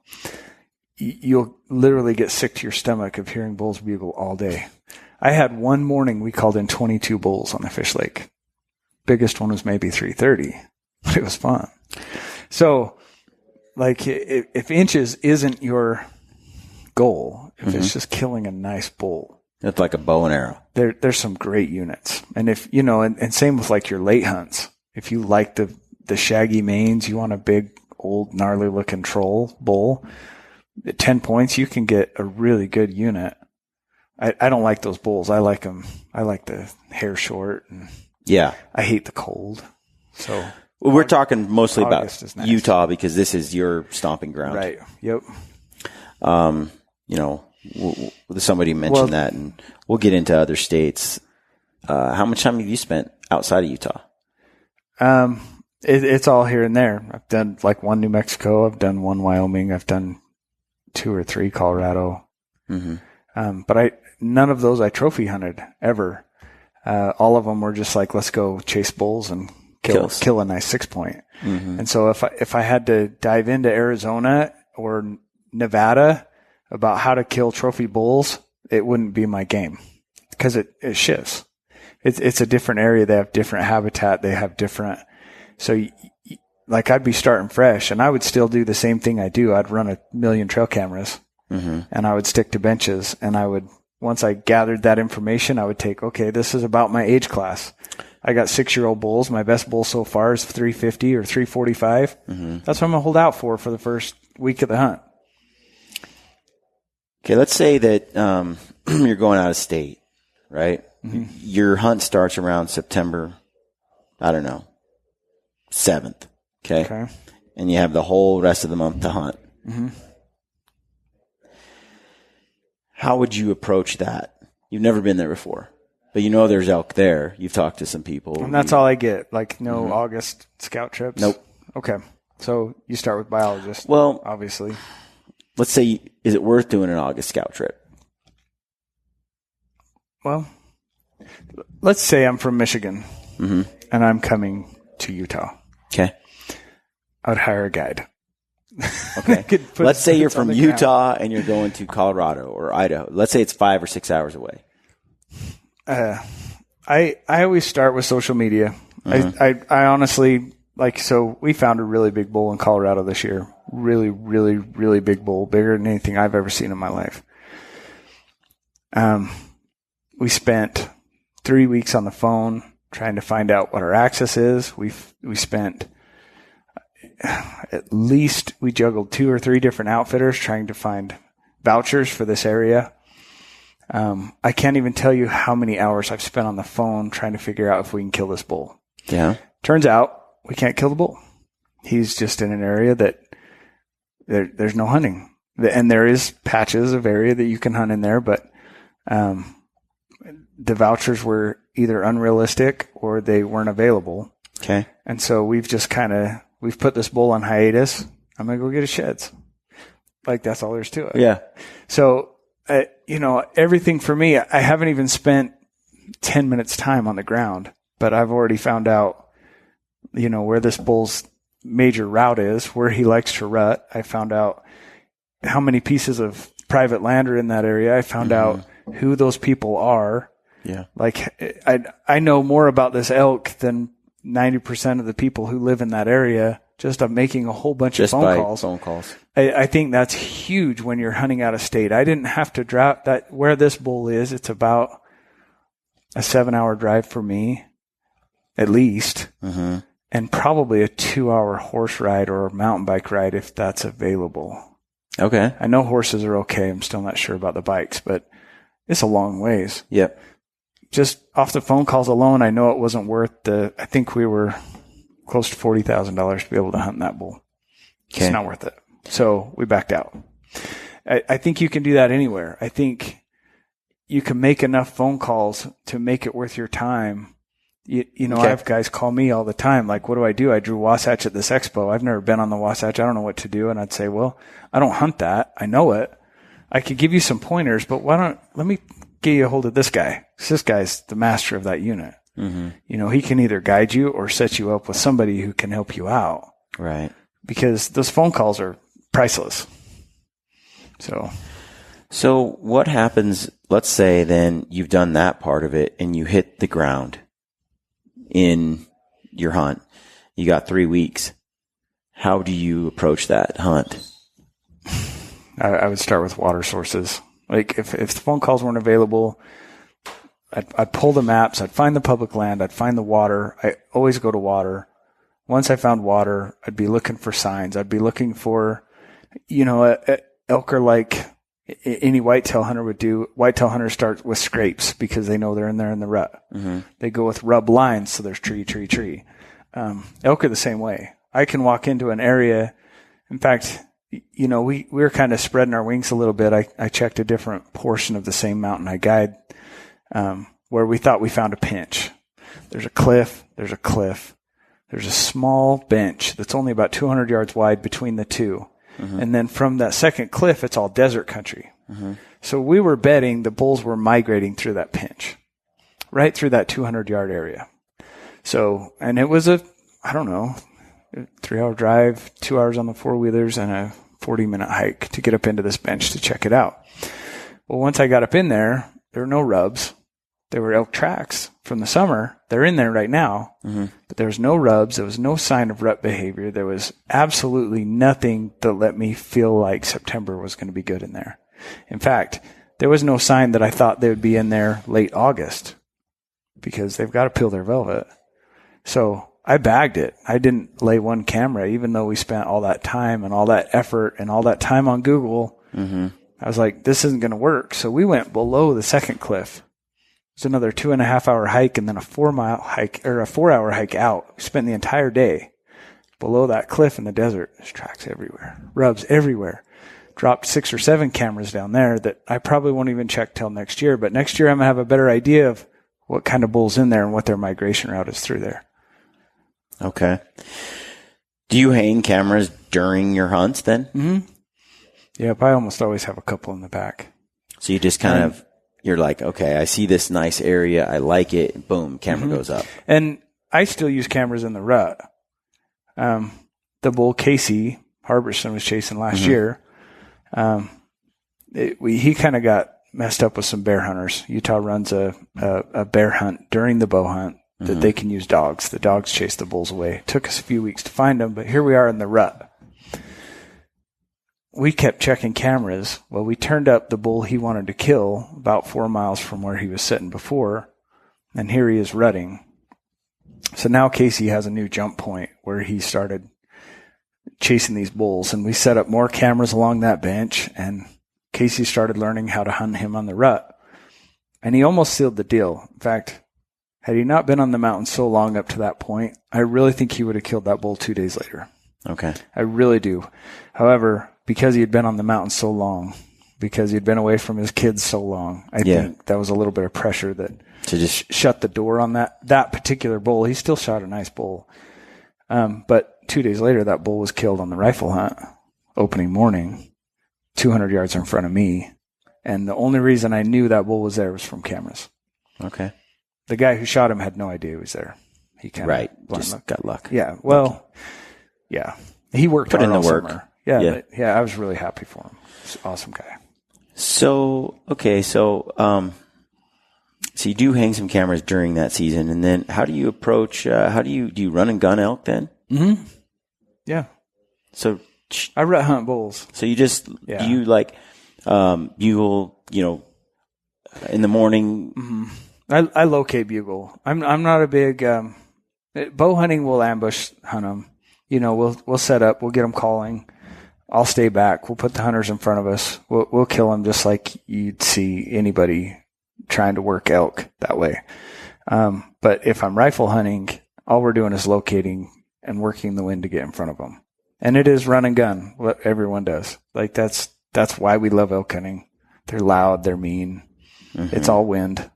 You'll literally get sick to your stomach of hearing bulls bugle all day. I had one morning we called in 22 bulls on the Fish Lake. Biggest one was maybe 330. But it was fun. So, like, if inches isn't your goal, if it's just killing a nice bull, It's like a bow and arrow. there's some great units. And if, you know, and same with like your late hunts. If you like the shaggy manes, you want a big, old, gnarly looking troll bull, at 10 points, you can get a really good unit. I don't like those bulls. I like them. I like the hair short, and Yeah. I hate the cold. So Well, we're talking mostly August about is nice. Utah because this is your stomping ground. right. Yep. You know, somebody mentioned that, and we'll get into other states. How much time have you spent outside of Utah? It's all here and there. I've done like one New Mexico. I've done one Wyoming. I've done 2 or 3 Colorado. But none of those I trophy hunted ever. All of them were just like, let's go chase bulls and kill a nice 6-point. And so if I had to dive into Arizona or Nevada about how to kill trophy bulls, it wouldn't be my game because it shifts. It's a different area. They have different habitat. They have different. So like I'd be starting fresh and I would still do the same thing I do. I'd run 1,000,000 trail cameras and I would stick to benches, and I would, once I gathered that information, I would take, okay, this is about my age class. I got 6-year-old bulls. My best bull so far is 350 or 345. That's what I'm going to hold out for the first week of the hunt. Okay, let's say that you're going out of state, right? Your hunt starts around September, I don't know, 7th, okay? And you have the whole rest of the month to hunt. How would you approach that? You've never been there before, but you know there's elk there. You've talked to some people. And that's all I get, like no August scout trips? Nope. Okay. So you start with biologists, Well, obviously. let's say, is it worth doing an August scout trip? Well, let's say I'm from Michigan and I'm coming to Utah. Okay. I would hire a guide. Okay. Let's say you're from Utah and you're going to Colorado or Idaho. Let's say it's 5 or 6 hours away. I always start with social media. I honestly, like, so we found a really big bull in Colorado this year. Really, really, really big bull, bigger than anything I've ever seen in my life. We spent 3 weeks on the phone trying to find out what our access is. We spent at least, we juggled 2 or 3 different outfitters trying to find vouchers for this area. I can't even tell you how many hours I've spent on the phone trying to figure out if we can kill this bull. Yeah. Turns out we can't kill the bull. He's just in an area that there's no hunting. And there is patches of area that you can hunt in there, but the vouchers were either unrealistic or they weren't available. Okay. And so we've just we've put this bull on hiatus. I'm going to go get his sheds. Like, that's all there's to it. Yeah. So, everything for me, I haven't even spent 10 minutes time on the ground, but I've already found out, where this bull's major route is, where he likes to rut. I found out how many pieces of private land are in that area. I found out who those people are. Yeah. Like, I know more about this elk than 90% of the people who live in that area, just I'm making a whole bunch of phone calls. I think that's huge when you're hunting out of state. I didn't have to drive that where this bull is. It's about a 7-hour drive for me, at least, and probably a 2-hour horse ride or a mountain bike ride if that's available. Okay. I know horses are okay. I'm still not sure about the bikes, but it's a long ways. Yep. Just off the phone calls alone, I know it wasn't worth I think we were close to $40,000 to be able to hunt that bull. Okay. It's not worth it. So we backed out. I think you can do that anywhere. I think you can make enough phone calls to make it worth your time. I have guys call me all the time. Like, what do? I drew Wasatch at this expo. I've never been on the Wasatch. I don't know what to do. And I'd say, well, I don't hunt that. I know it. I could give you some pointers, but let me get you a hold of this guy. This guy's the master of that unit. He can either guide you or set you up with somebody who can help you out. Right. Because those phone calls are priceless. So what happens, let's say then you've done that part of it and you hit the ground in your hunt. You got 3 weeks. How do you approach that hunt? I would start with water sources. Like if the phone calls weren't available, I'd pull the maps, I'd find the public land, I'd find the water. I always go to water. Once I found water, I'd be looking for signs. I'd be looking for, elk are like any whitetail hunter would do. Whitetail hunters start with scrapes because they know they're in there in the rut. They go with rub lines, so there's tree. Elk are the same way. I can walk into an area. In fact, we were kind of spreading our wings a little bit. I checked a different portion of the same mountain I guide where we thought we found a pinch. There's a cliff. There's a small bench that's only about 200 yards wide between the two. And then from that second cliff, it's all desert country. So we were betting the bulls were migrating through that pinch, right through that 200-yard area. So, and it was 3-hour drive, 2 hours on the four-wheelers, and a 40-minute hike to get up into this bench to check it out. Well, once I got up in there were no rubs. There were elk tracks from the summer. They're in there right now, but there was no rubs. There was no sign of rut behavior. There was absolutely nothing that let me feel like September was going to be good in there. In fact, there was no sign that I thought they would be in there late August because they've got to peel their velvet. So I bagged it. I didn't lay one camera, even though we spent all that time and all that effort and all that time on Google. I was like, this isn't going to work. So we went below the second cliff. It's another 2.5-hour hike and then a 4-mile hike or a 4-hour hike out. We spent the entire day below that cliff in the desert. There's tracks everywhere, rubs everywhere. Dropped 6 or 7 cameras down there that I probably won't even check till next year. But next year I'm going to have a better idea of what kind of bull's in there and what their migration route is through there. Okay. Do you hang cameras during your hunts then? Yep, I almost always have a couple in the back. So you just kind of, you're like, okay, I see this nice area. I like it. Boom, camera goes up. And I still use cameras in the rut. The bull Casey Harbison was chasing last year. He kind of got messed up with some bear hunters. Utah runs a bear hunt during the bow hunt that they can use dogs. The dogs chase the bulls away. It took us a few weeks to find them, but here we are in the rut. We kept checking cameras. Well, we turned up the bull he wanted to kill about 4 miles from where he was sitting before, and here he is rutting. So now Casey has a new jump point where he started chasing these bulls, and we set up more cameras along that bench, and Casey started learning how to hunt him on the rut. And he almost sealed the deal. In fact, had he not been on the mountain so long up to that point, I really think he would have killed that bull 2 days later. Okay. I really do. However, because he had been on the mountain so long, because he had been away from his kids so long, I think that was a little bit of pressure that to just shut the door on that particular bull. He still shot a nice bull. But 2 days later, that bull was killed on the rifle hunt, opening morning, 200 yards in front of me. And the only reason I knew that bull was there was from cameras. Okay. The guy who shot him had no idea he was there. He kind of just got luck. Yeah. Well, yeah. He worked Put in hard the all work. summer. Yeah. I was really happy for him. He's an awesome guy. So, okay. So you do hang some cameras during that season, and then how do you approach, do you run and gun elk then? Mm-hmm. Yeah. So I rut hunt bulls. So you just, do you like, bugle, in the morning? Mm-hmm. I locate bugle. I'm not a big, bow hunting. We'll ambush hunt them. We'll set up, we'll get them calling. I'll stay back. We'll put the hunters in front of us. We'll kill them just like you'd see anybody trying to work elk that way. But if I'm rifle hunting, all we're doing is locating and working the wind to get in front of them. And it is run and gun, what everyone does. Like that's why we love elk hunting. They're loud, they're mean. Mm-hmm. It's all wind.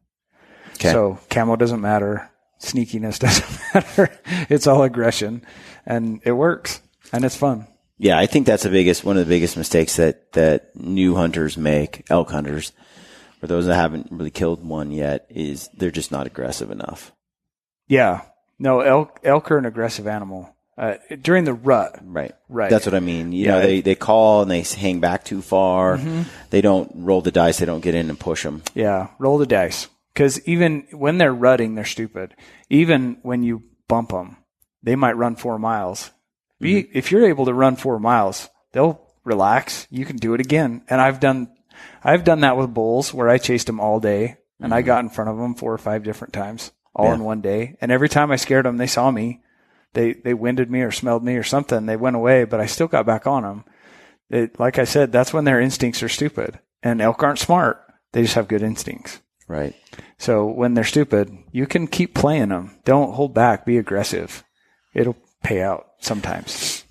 Okay. So camo doesn't matter. Sneakiness doesn't matter. It's all aggression, and it works, and it's fun. Yeah, I think that's one of the biggest mistakes that new hunters make, elk hunters, or those that haven't really killed one yet, is they're just not aggressive enough. Yeah. No, elk are an aggressive animal. During the rut. Right. Right. That's what I mean. You know, they call and they hang back too far. They don't roll the dice. They don't get in and push them. Yeah. Roll the dice. Because even when they're rutting, they're stupid. Even when you bump them, they might run 4 miles. If you're able to run 4 miles, they'll relax. You can do it again. And I've done that with bulls where I chased them all day and I got in front of them 4 or 5 different times all in one day. And every time I scared them, they saw me. They winded me or smelled me or something. They went away, but I still got back on them. Like I said, that's when their instincts are stupid. And elk aren't smart. They just have good instincts. Right. So when they're stupid, you can keep playing them. Don't hold back. Be aggressive. It'll pay out sometimes.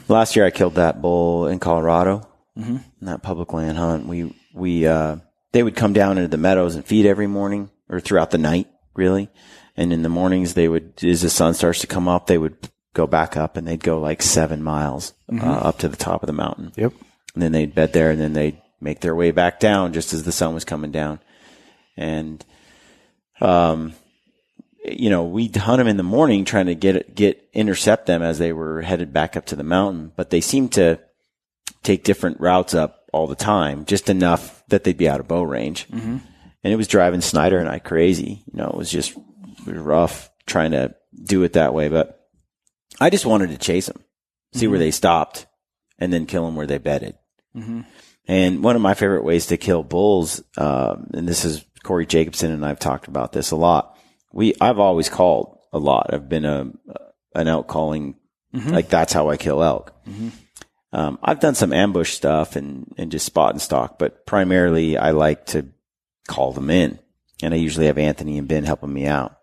Last year I killed that bull in Colorado, in that public land hunt. They would come down into the meadows and feed every morning or throughout the night, really. And in the mornings, they would, as the sun starts to come up, they would go back up and they'd go like 7 miles up to the top of the mountain. Yep. And then they'd bed there and then they'd make their way back down just as the sun was coming down. And, you know, we'd hunt them in the morning trying to intercept them as they were headed back up to the mountain. But they seemed to take different routes up all the time, just enough that they'd be out of bow range. And it was driving Snyder and I crazy. You know, it was rough trying to do it that way, but I just wanted to chase them, see where they stopped, and then kill them where they bedded. And one of my favorite ways to kill bulls, and this is Corey Jacobson and I've talked about this a lot. I've always called a lot. I've been an elk calling, like that's how I kill elk. I've done some ambush stuff and just spot and stalk, but primarily I like to call them in. And I usually have Anthony and Ben helping me out.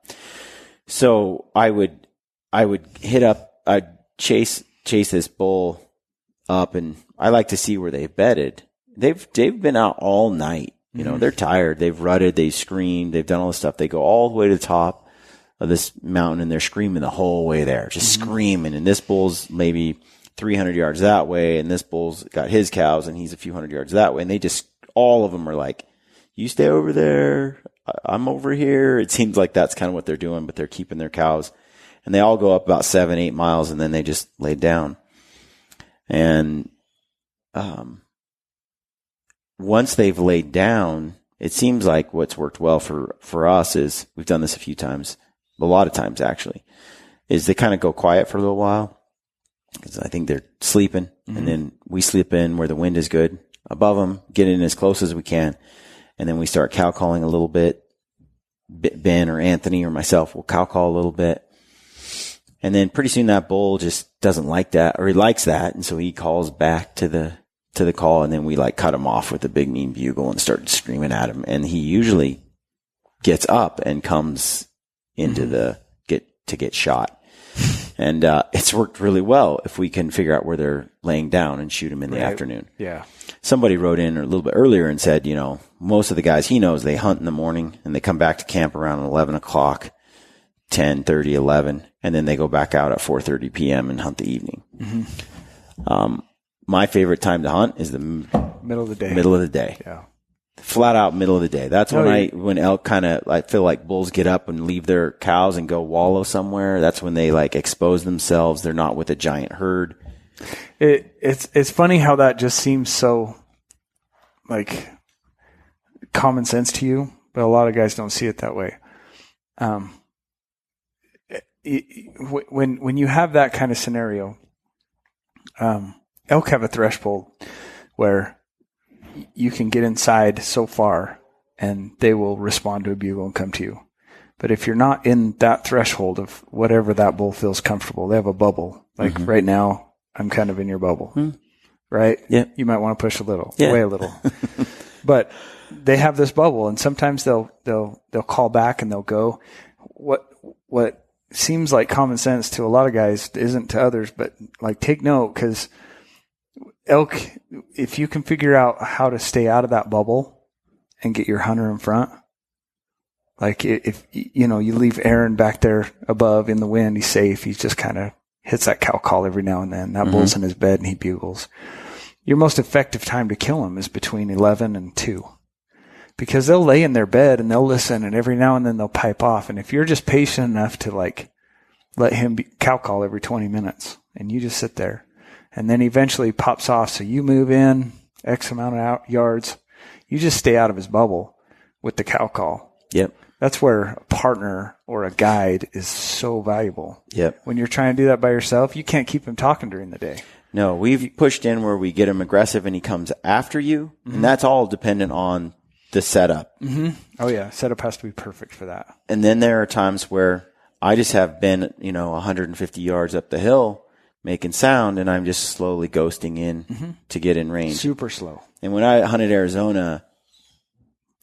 So I would I'd chase this bull up, and I like to see where they've bedded. They've been out all night. You know, they're tired. They've rutted. They've screamed. They've done all this stuff. They go all the way to the top of this mountain, and they're screaming the whole way there, just screaming. And this bull's maybe 300 yards that way, and this bull's got his cows, and he's a few hundred yards that way. And they just, all of them are like, you stay over there. I'm over here. It seems like that's kind of what they're doing, but they're keeping their cows. And they all go up about 7-8 miles, and then they just lay down. And once they've laid down, it seems like what's worked well for us is, we've done this a few times, a lot of times actually, is they kind of go quiet for a little while because I think they're sleeping. And then we sleep in where the wind is good above them, get in as close as we can. And then we start cow calling a little bit. Ben or Anthony or myself will cow call a little bit. And then pretty soon that bull just doesn't like that, or he likes that. And so he calls back to the call, and then we like cut him off with a big mean bugle and start screaming at him. And he usually gets up and comes into get shot. And it's worked really well if we can figure out where they're laying down and shoot them in the afternoon. Yeah. Somebody wrote in a little bit earlier and said, you know, most of the guys he knows, they hunt in the morning and they come back to camp around 11 o'clock, 10:30, 11, and then they go back out at 4:30 p.m. and hunt the evening. My favorite time to hunt is the middle of the day. Middle of the day. Yeah. Flat out middle of the day. That's when elk kind of, I feel like bulls get up and leave their cows and go wallow somewhere. That's when they like expose themselves. They're not with a giant herd. It's funny how that just seems so like common sense to you, but a lot of guys don't see it that way. When you have that kind of scenario, elk have a threshold where you can get inside so far and they will respond to a bugle and come to you. But if you're not in that threshold of whatever that bull feels comfortable, they have a bubble. Like right now, I'm kind of in your bubble, right? Yeah. You might want to push a little, away a little, but they have this bubble, and sometimes they'll call back and they'll go. What seems like common sense to a lot of guys isn't to others, but like take note, because elk, if you can figure out how to stay out of that bubble and get your hunter in front, like if you know, you leave Aaron back there above in the wind, he's safe. He just kind of hits that cow call every now and then. That bull's in his bed and he bugles. Your most effective time to kill him is between 11 and 2. because they'll lay in their bed and they'll listen, and every now and then they'll pipe off. And if you're just patient enough to like let him cow call every 20 minutes and you just sit there, and then eventually pops off. So you move in X amount of yards, you just stay out of his bubble with the cow call. Yep. That's where a partner or a guide is so valuable. Yep. When you're trying to do that by yourself, you can't keep him talking during the day. No, we've pushed in where we get him aggressive and he comes after you, and that's all dependent on the setup. Mm-hmm. Oh, yeah. Setup has to be perfect for that. And then there are times where I just have been, 150 yards up the hill making sound, and I'm just slowly ghosting in to get in range. Super slow. And when I hunted Arizona,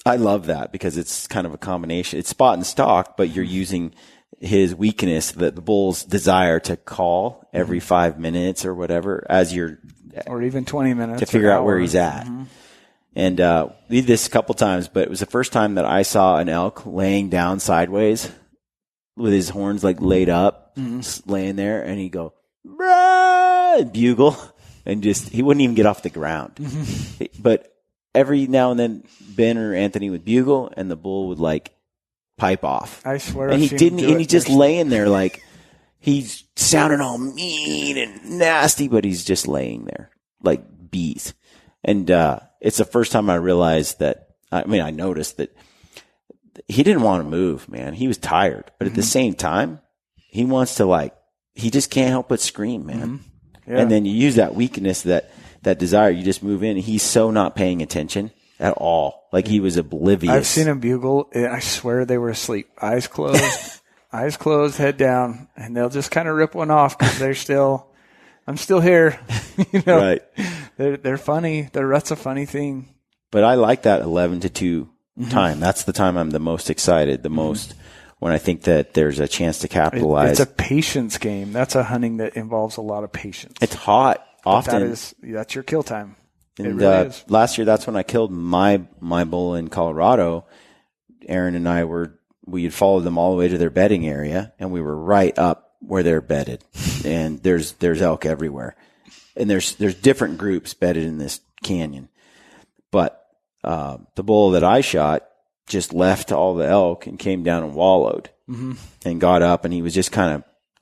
I love that because it's kind of a combination. It's spot and stalk, but you're using his weakness, the bull's desire to call every 5 minutes or whatever, as you're, or even 20 minutes to figure out where he's at. And we did this a couple times, but it was the first time that I saw an elk laying down sideways with his horns like laid up, laying there, and he'd go, "Bruh," bugle, and just, he wouldn't even get off the ground. But every now and then, Ben or Anthony would bugle, and the bull would like pipe off. I swear. And he didn't, and he's just laying there like he's sounding all mean and nasty, but he's just laying there like bees. And it's the first time I realized that. I noticed that he didn't want to move, man. He was tired, but at the same time, he wants to he just can't help but scream, man. Yeah. And then you use that weakness, that desire, you just move in. He's so not paying attention at all. Like he was oblivious. I've seen him bugle, and I swear they were asleep. Eyes closed, head down, and they'll just kind of rip one off because I'm still here. Right. They're funny. The rut's a funny thing. But I like that 11 to 2 time. That's the time I'm the most excited, the most when I think that there's a chance to capitalize. It's a patience game. That's a hunting that involves a lot of patience. It's hot often. That's your kill time. And it really is. Last year, that's when I killed my bull in Colorado. Aaron and I we had followed them all the way to their bedding area, and we were right up where they're bedded. And there's elk everywhere, and there's different groups bedded in this canyon. But the bull that I shot just left all the elk and came down and wallowed, and got up, and he was just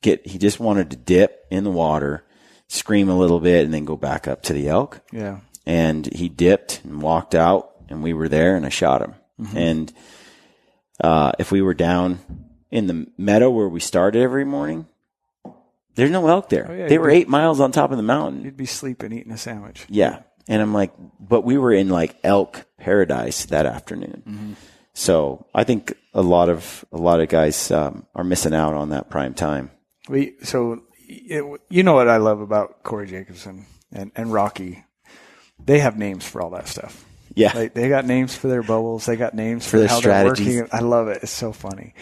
he just wanted to dip in the water, scream a little bit, and then go back up to the elk. Yeah. And he dipped and walked out, and we were there, and I shot him. And if we were down in the meadow where we started every morning, there's no elk there. Oh, yeah, they were 8 miles on top of the mountain. You'd be sleeping, eating a sandwich. Yeah. And I'm like, but we were in like elk paradise that afternoon. So I think a lot of guys are missing out on that prime time. You know what I love about Corey Jacobson and Rocky? They have names for all that stuff. Yeah. They got names for their bubbles. They got names for their how strategies. They're working. I love it. It's so funny.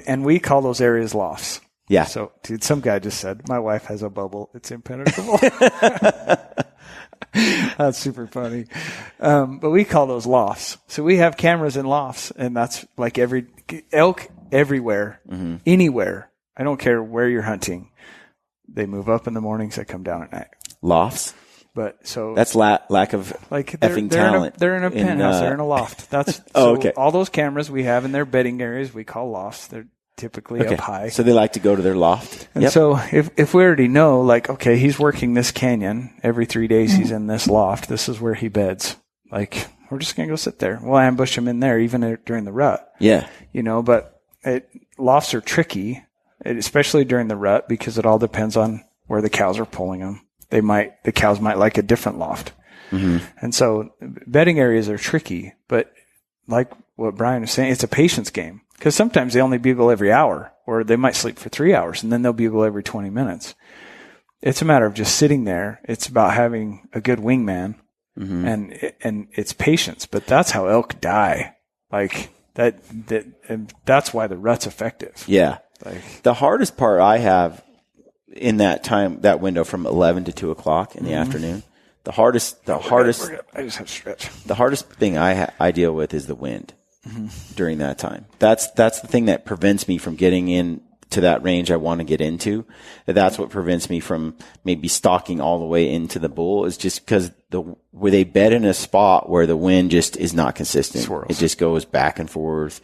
And we call those areas lofts. Yeah. So, dude, some guy just said, my wife has a bubble. It's impenetrable. That's super funny. But we call those lofts. So we have cameras in lofts, and that's like every elk everywhere, anywhere. I don't care where you're hunting. They move up in the mornings. They come down at night. Lofts. But so that's lack of effing talent. They're in a penthouse. They're in a loft. That's okay. All those cameras we have in their bedding areas, we call lofts. They're typically up high. So they like to go to their loft. And so if we already know, like, okay, he's working this canyon every 3 days, he's in this loft. This is where he beds. Like, we're just gonna go sit there. We'll ambush him in there, even during the rut. Yeah. But lofts are tricky, especially during the rut, because it all depends on where the cows are pulling them. The cows might like a different loft. And so bedding areas are tricky, but like what Brian was saying, it's a patience game, because sometimes they only bugle every hour, or they might sleep for 3 hours and then they'll bugle every 20 minutes. It's a matter of just sitting there. It's about having a good wingman and it's patience, but that's how elk die. Like and that's why the rut's effective. Yeah. The hardest part I have in that time, that window from 11 to 2 o'clock in the afternoon, the hardest I just have to stretch. The hardest thing I deal with is the wind during that time. That's the thing that prevents me from getting in to that range I want to get into. That's what prevents me from maybe stalking all the way into the bull, is just because where they bed in a spot where the wind just is not consistent. Swirls. It just goes back and forth.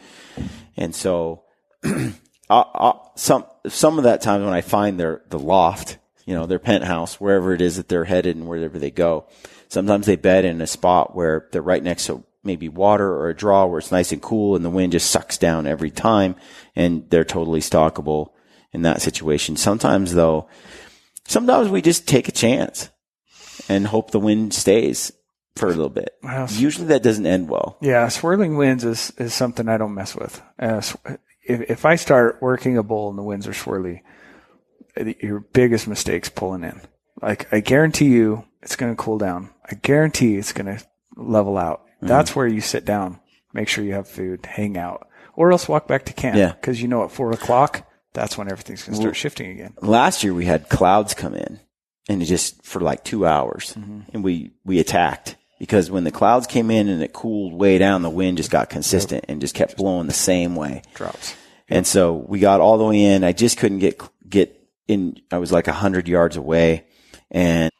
And so, some of that time when I find the loft, their penthouse, wherever it is that they're headed and wherever they go, sometimes they bed in a spot where they're right next to maybe water or a draw where it's nice and cool and the wind just sucks down every time, and they're totally stalkable in that situation. Sometimes we just take a chance and hope the wind stays for a little bit. Well, usually that doesn't end well. Yeah, swirling winds is something I don't mess with. If I start working a bull and the winds are swirly, your biggest mistake's pulling in. Like, I guarantee you it's going to cool down. I guarantee it's going to level out. That's where you sit down, make sure you have food, hang out, or else walk back to camp. Yeah. Because at 4:00, that's when everything's going to start shifting again. Last year we had clouds come in, and it just for like 2 hours, and we attacked, because when the clouds came in and it cooled way down, the wind just got consistent and just kept blowing the same way. Drops. And so we got all the way in. I just couldn't get in. I was like 100 yards away, and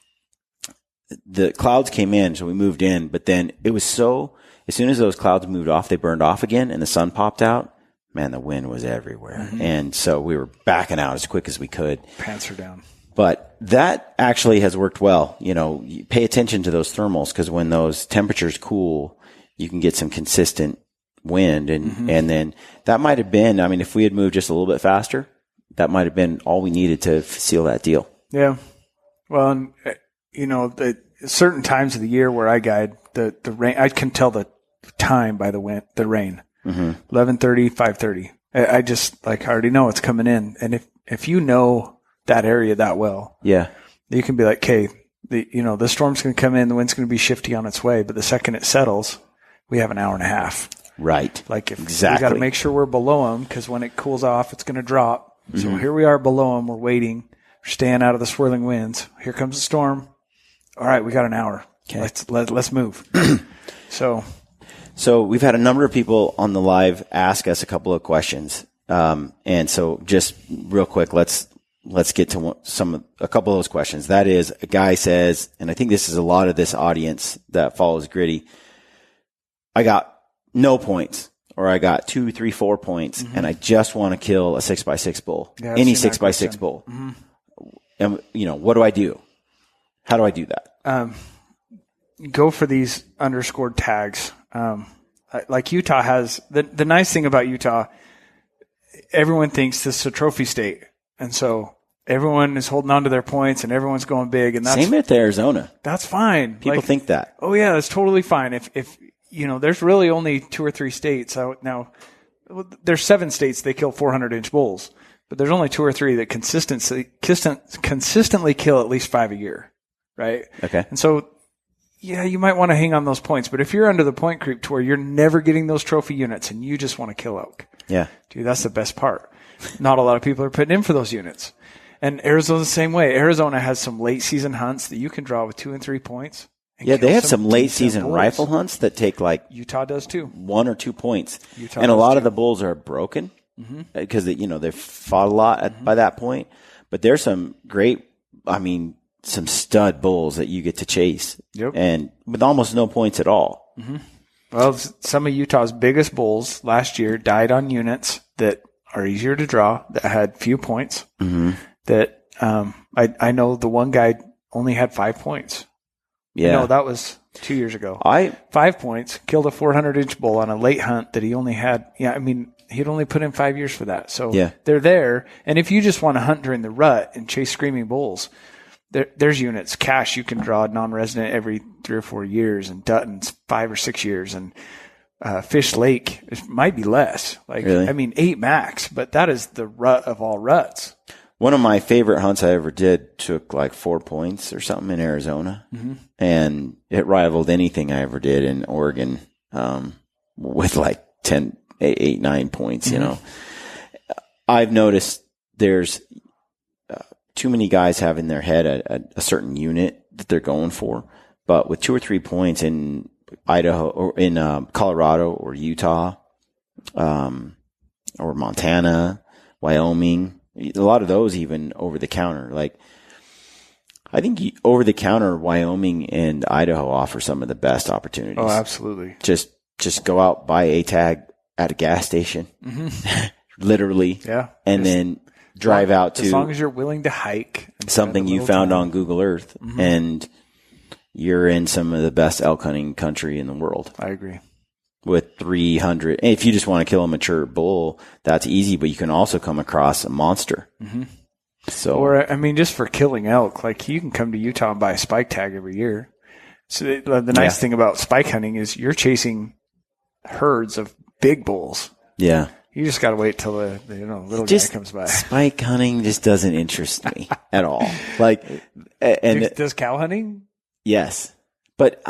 the clouds came in, so we moved in. But then it was as soon as those clouds moved off, they burned off again, and the sun popped out. Man, the wind was everywhere. And so we were backing out as quick as we could. Pants are down. But that actually has worked well. You pay attention to those thermals, because when those temperatures cool, you can get some consistent wind. And then that might have been, if we had moved just a little bit faster, that might have been all we needed to seal that deal. Yeah. Well, and, the certain times of the year where I guide, the rain, I can tell the time by the rain. 11:30, 5:30. I just I already know it's coming in. And if you know that area that well, yeah, you can be like, okay, the storm's going to come in, the wind's going to be shifty on its way, but the second it settles, we have an hour and a half. Right. Exactly. We got to make sure we're below them, because when it cools off, it's going to drop. So here we are below them. We're waiting. We're staying out of the swirling winds. Here comes the storm. All right, we got an hour. Okay. Let's move. So we've had a number of people on the live ask us a couple of questions. And so just real quick, let's get to a couple of those questions. That is, a guy says, and I think this is a lot of this audience that follows Gritty, I got no points, or I got 2, 3, 4 points, and I just want to kill a 6x6 bull, any 6x6 bull. And what do I do? How do I do that? Go for these underscored tags. Like Utah has the nice thing about Utah, everyone thinks this is a trophy state. And so everyone is holding on to their points and everyone's going big. And that's same with Arizona. That's fine. People think that. Oh yeah, that's totally fine. If there's really only 2 or 3 states. Now there's 7 states they kill 400-inch bulls, but there's only 2 or 3 that consistently kill at least 5 a year. Right. Okay. And so, yeah, you might want to hang on those points, but if you're under the point creep to where you're never getting those trophy units and you just want to kill elk. Yeah. Dude, that's the best part. Not a lot of people are putting in for those units. And Arizona's the same way. Arizona has some late season hunts that you can draw with 2 and 3 points. Yeah, they have some late season rifle hunts that take Utah does too. 1 or 2 points. And a lot of the bulls are broken because they've fought a lot by that point. But there's some great, some stud bulls that you get to chase. Yep. And with almost no points at all. Well, some of Utah's biggest bulls last year died on units that are easier to draw, that had few points. That I know the one guy only had 5 points. Yeah. No, that was 2 years ago. 5 points, killed a 400-inch bull on a late hunt that he only had. He'd only put in 5 years for that. So they're there. And if you just want to hunt during the rut and chase screaming bulls, there's units. Cash you can draw non-resident every 3 or 4 years, and Dutton's 5 or 6 years, and Fish Lake it might be less. Really? 8 max, but that is the rut of all ruts. One of my favorite hunts I ever did took 4 points or something in Arizona, and it rivaled anything I ever did in Oregon with 10, 8, 9 points. I've noticed there's too many guys have in their head a certain unit that they're going for, but with 2 or 3 points in Idaho or in Colorado or Utah or Montana Wyoming, a lot of those even over the counter. Like, I think over the counter, Wyoming and Idaho offer some of the best opportunities. Oh, absolutely. Just go out, buy a tag at a gas station, literally. Yeah. And then drive out to, as long as you're willing to hike, and something you found on Google Earth, and you're in some of the best elk hunting country in the world. I agree. With 300, if you just want to kill a mature bull, that's easy, but you can also come across a monster. So, or, I mean, just for killing elk, like you can come to Utah and buy a spike tag every year. So the nice thing about spike hunting is you're chasing herds of big bulls. Yeah. You just got to wait till the little guy comes by. Spike hunting just doesn't interest me at all. Like, and does cow hunting? Yes. But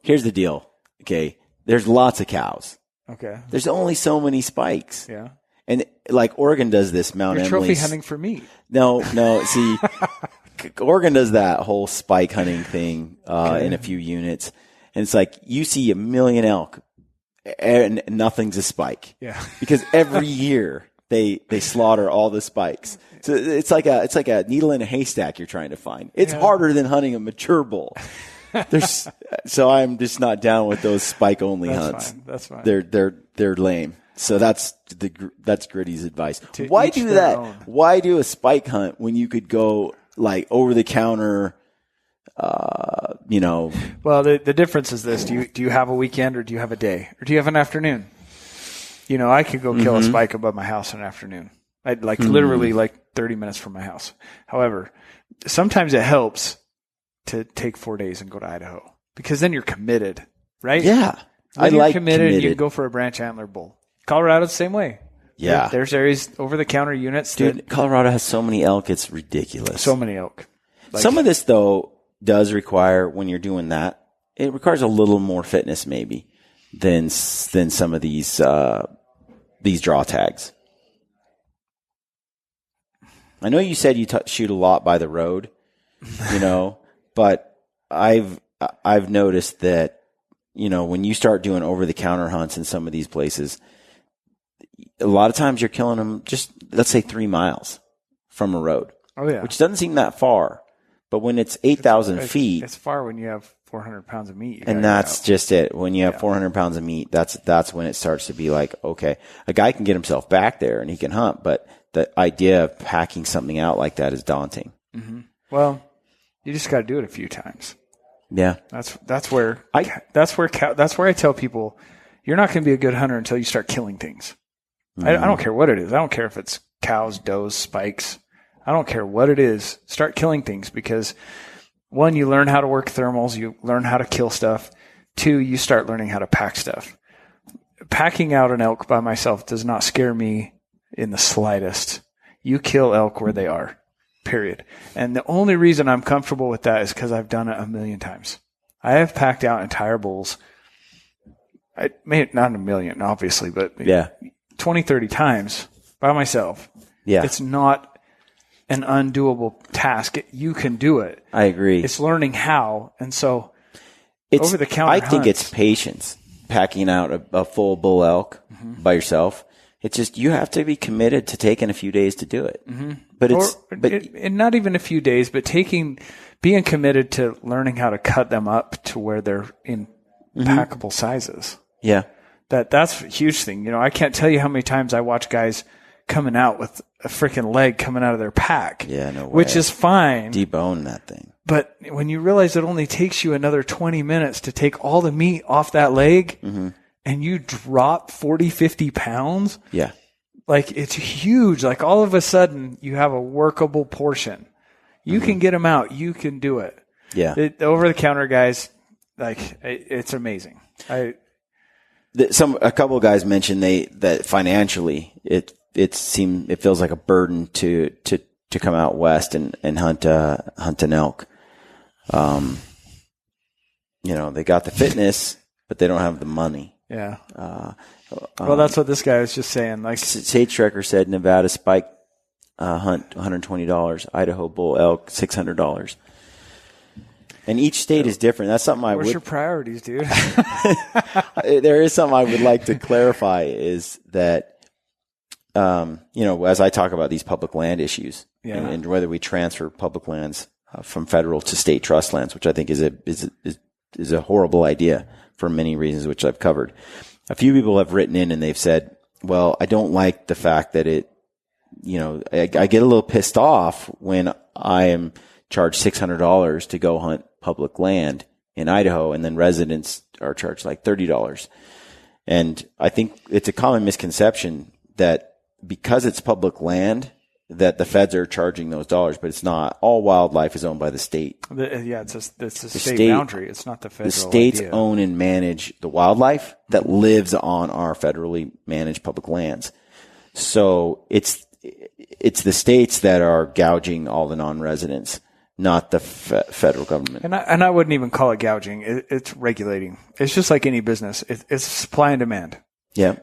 here's the deal. Okay. There's lots of cows. Okay. There's only so many spikes. Yeah. And like Oregon does this Mount You're Emily. trophy hunting for meat. No. See, Oregon does that whole spike hunting thing in a few units. And it's like you see a million elk and nothing's a spike. Yeah. Because every year they slaughter all the spikes. So it's like a needle in a haystack you're trying to find. It's harder than hunting a mature bull. So I'm just not down with those spike only hunts. That's fine. They're lame. So that's Gritty's advice. Why do that? Why do a spike hunt when you could go like over the counter? Well, the difference is this: do you have a weekend, or do you have a day, or do you have an afternoon? I could go kill a spike above my house in an afternoon. I'd literally 30 minutes from my house. However, sometimes it helps to take 4 days and go to Idaho, because then you're committed, right? Yeah. When you're committed. You can go for a branch antler bull. Colorado's the same way. Yeah. There's areas over the counter units. Dude, Colorado has so many elk, it's ridiculous. So many elk. Some of this though does require, when you're doing that, it requires a little more fitness maybe than some of these draw tags. I know you said you shoot a lot by the road, but I've noticed that, when you start doing over the counter hunts in some of these places, a lot of times you're killing them just, let's say 3 miles from a road. Oh yeah. Which doesn't seem that far, but when it's 8,000 feet. It's far when you have 400 pounds of meat. And that's just it. When you have 400 pounds of meat, that's when it starts to be like, okay, a guy can get himself back there and he can hunt, but the idea of packing something out like that is daunting. Mm-hmm. Well, you just got to do it a few times. Yeah. That's where I tell people, you're not going to be a good hunter until you start killing things. I don't care what it is. I don't care if it's cows, does, spikes. I don't care what it is. Start killing things, because 1, you learn how to work thermals. You learn how to kill stuff. 2, you start learning how to pack stuff. Packing out an elk by myself does not scare me in the slightest. You kill elk where they are, period. And the only reason I'm comfortable with that is because I've done it a million times. I have packed out entire bulls. I made not a million, obviously, but 20, 30 times by myself. Yeah. It's not an undoable task. You can do it. I agree. It's learning how. And so over the counter I think it's patience, packing out a full bull elk by yourself. It's just, you have to be committed to taking a few days to do it. But and not even a few days, but being committed to learning how to cut them up to where they're in packable sizes. Yeah. That's a huge thing. I can't tell you how many times I watch guys coming out with a freaking leg coming out of their pack. Yeah, no way. Which is fine. Debone that thing. But when you realize it only takes you another 20 minutes to take all the meat off that leg, and you drop 40, 50 pounds. Yeah. It's huge. All of a sudden you have a workable portion. You can get them out. You can do it. Yeah. Over the counter guys, it's amazing. A couple of guys mentioned that financially it feels like a burden to come out west and hunt an elk. They got the fitness, but they don't have the money. Yeah. Well, that's what this guy was just saying. Sage Trekker said Nevada spike hunt $120, Idaho bull elk $600. And each state is different. That's something What's your priorities, dude? There is something I would like to clarify, is that as I talk about these public land issues and whether we transfer public lands from federal to state trust lands, which I think is a horrible idea for many reasons, which I've covered. A few people have written in and they've said, well, I don't like the fact that I get a little pissed off when I am charged $600 to go hunt public land in Idaho, and then residents are charged like $30. And I think it's a common misconception that because it's public land, that the feds are charging those dollars, but it's not. All wildlife is owned by the state. It's a state boundary. It's not the federal. The states idea. own and manage the wildlife that lives on our federally managed public lands. So it's the states that are gouging all the non-residents, not the federal government. And I wouldn't even call it gouging. It's regulating. It's just like any business. It's supply and demand. Yeah.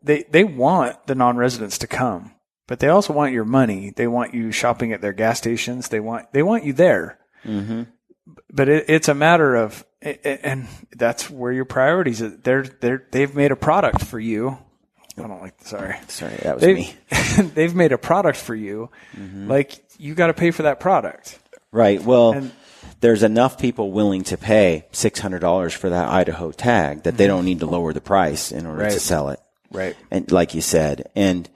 They want the non-residents to come, but they also want your money. They want you shopping at their gas stations. They want you there. Mm-hmm. But it's a matter of, and that's where your priorities are. They've made a product for you. I don't like. Sorry, that was me. They've made a product for you. Mm-hmm. Like, you got to pay for that product. Right. Well, there's enough people willing to pay $600 for that Idaho tag that they don't need to lower the price in order to sell it. Right. And like you said, and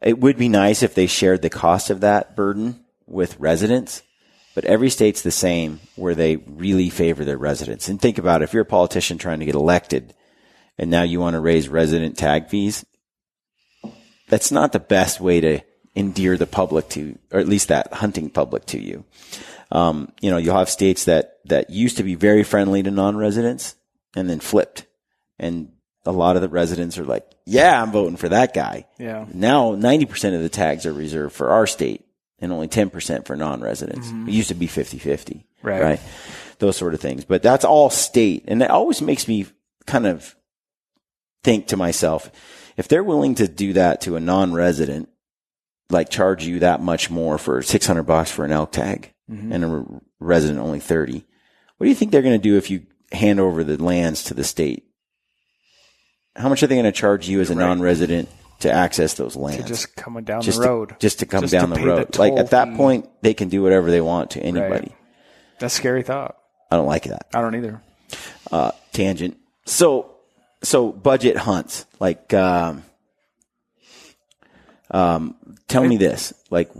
it would be nice if they shared the cost of that burden with residents, but every state's the same where they really favor their residents. And think about it, if you're a politician trying to get elected and now you want to raise resident tag fees, that's not the best way to endear the public to, or at least that hunting public to you. You'll have states that used to be very friendly to non-residents and then flipped. And a lot of the residents are like, yeah, I'm voting for that guy. Yeah. Now 90% of the tags are reserved for our state and only 10% for non-residents. Mm-hmm. It used to be 50-50. Right. Those sort of things. But that's all state. And it always makes me kind of think to myself, if they're willing to do that to a non-resident, like charge you that much more for $600 for an elk tag and a resident only 30, what do you think they're going to do if you hand over the lands to the state? How much are they going to charge you as a non-resident to access those lands? To just come down the road. Just to come down the road. Like, at that point, they can do whatever they want to anybody. Right. That's a scary thought. I don't like that. I don't either. Tangent. So budget hunts, like, tell me this, like,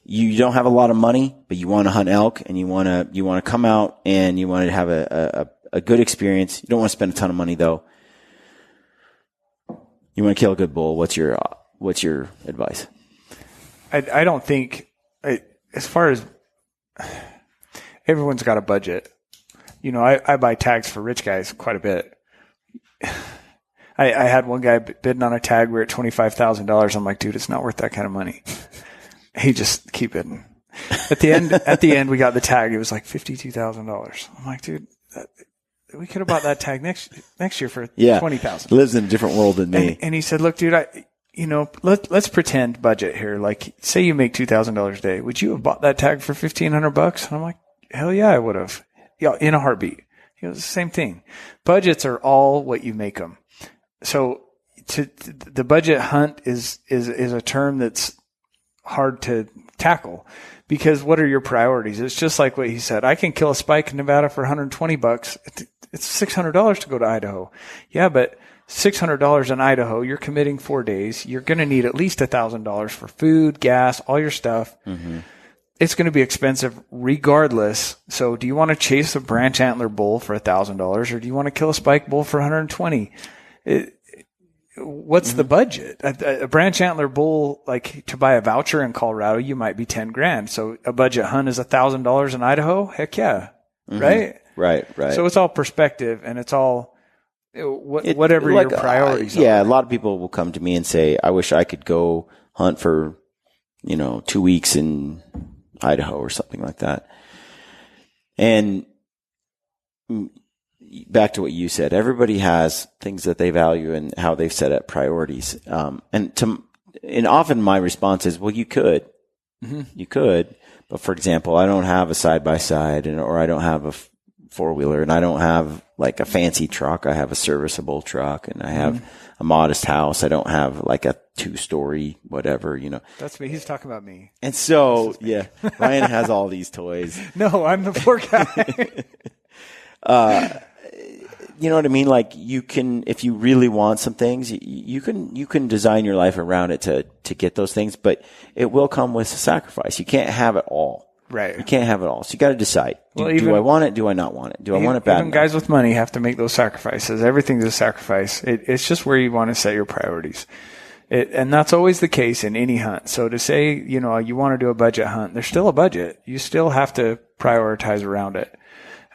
you don't have a lot of money, but you want to hunt elk and you want to come out and you want to have a good experience. You don't want to spend a ton of money though. You want to kill a good bull. What's your advice? I don't think, as far as everyone's got a budget, I buy tags for rich guys quite a bit. I had one guy bidding on a tag. We're at $25,000. I'm like, dude, it's not worth that kind of money. He just keep bidding. At the end, we got the tag. It was like $52,000. I'm like, dude, we could have bought that tag next year for $20,000. Lives in a different world than me. And he said, look, dude, let's pretend budget here. Like, say you make $2,000 a day. Would you have bought that tag for $1,500? And I'm like, hell yeah, I would have. Yeah, in a heartbeat. It's the same thing. Budgets are all what you make them. So the budget hunt is a term that's hard to tackle, because what are your priorities? It's just like what he said. I can kill a spike in Nevada for $120. It's $600 to go to Idaho. Yeah, but $600 in Idaho, you're committing 4 days. You're going to need at least $1,000 for food, gas, all your stuff. Mm-hmm. It's going to be expensive regardless. So do you want to chase a branch antler bull for $1,000, or do you want to kill a spike bull for $120? What's the budget? A branch antler bull, like, to buy a voucher in Colorado, you might be $10,000. So a budget hunt is $1,000 in Idaho. Heck yeah. Mm-hmm. Right. So it's all perspective, and it's all whatever your priorities are. Yeah. A lot of people will come to me and say, I wish I could go hunt for, 2 weeks in Idaho or something like that. And back to what you said, everybody has things that they value and how they've set up priorities. And often my response is, well, you could, but for example, I don't have a side by side, or I don't have a four wheeler, and I don't have like a fancy truck. I have a serviceable truck, and I have a modest house. I don't have like a 2-story whatever, you know. That's me. He's talking about me. And so, yeah, Ryan has all these toys. No, I'm the poor guy. You know what I mean? Like you can, if you really want some things, you can design your life around it to get those things, but it will come with a sacrifice. You can't have it all. Right. You can't have it all. So you got to decide. Well, do I want it? Do I not want it? Do I want it bad? Even guys with money have to make those sacrifices. Everything's a sacrifice. It's just where you want to set your priorities. And that's always the case in any hunt. So to say, you know, you want to do a budget hunt, there's still a budget. You still have to prioritize around it.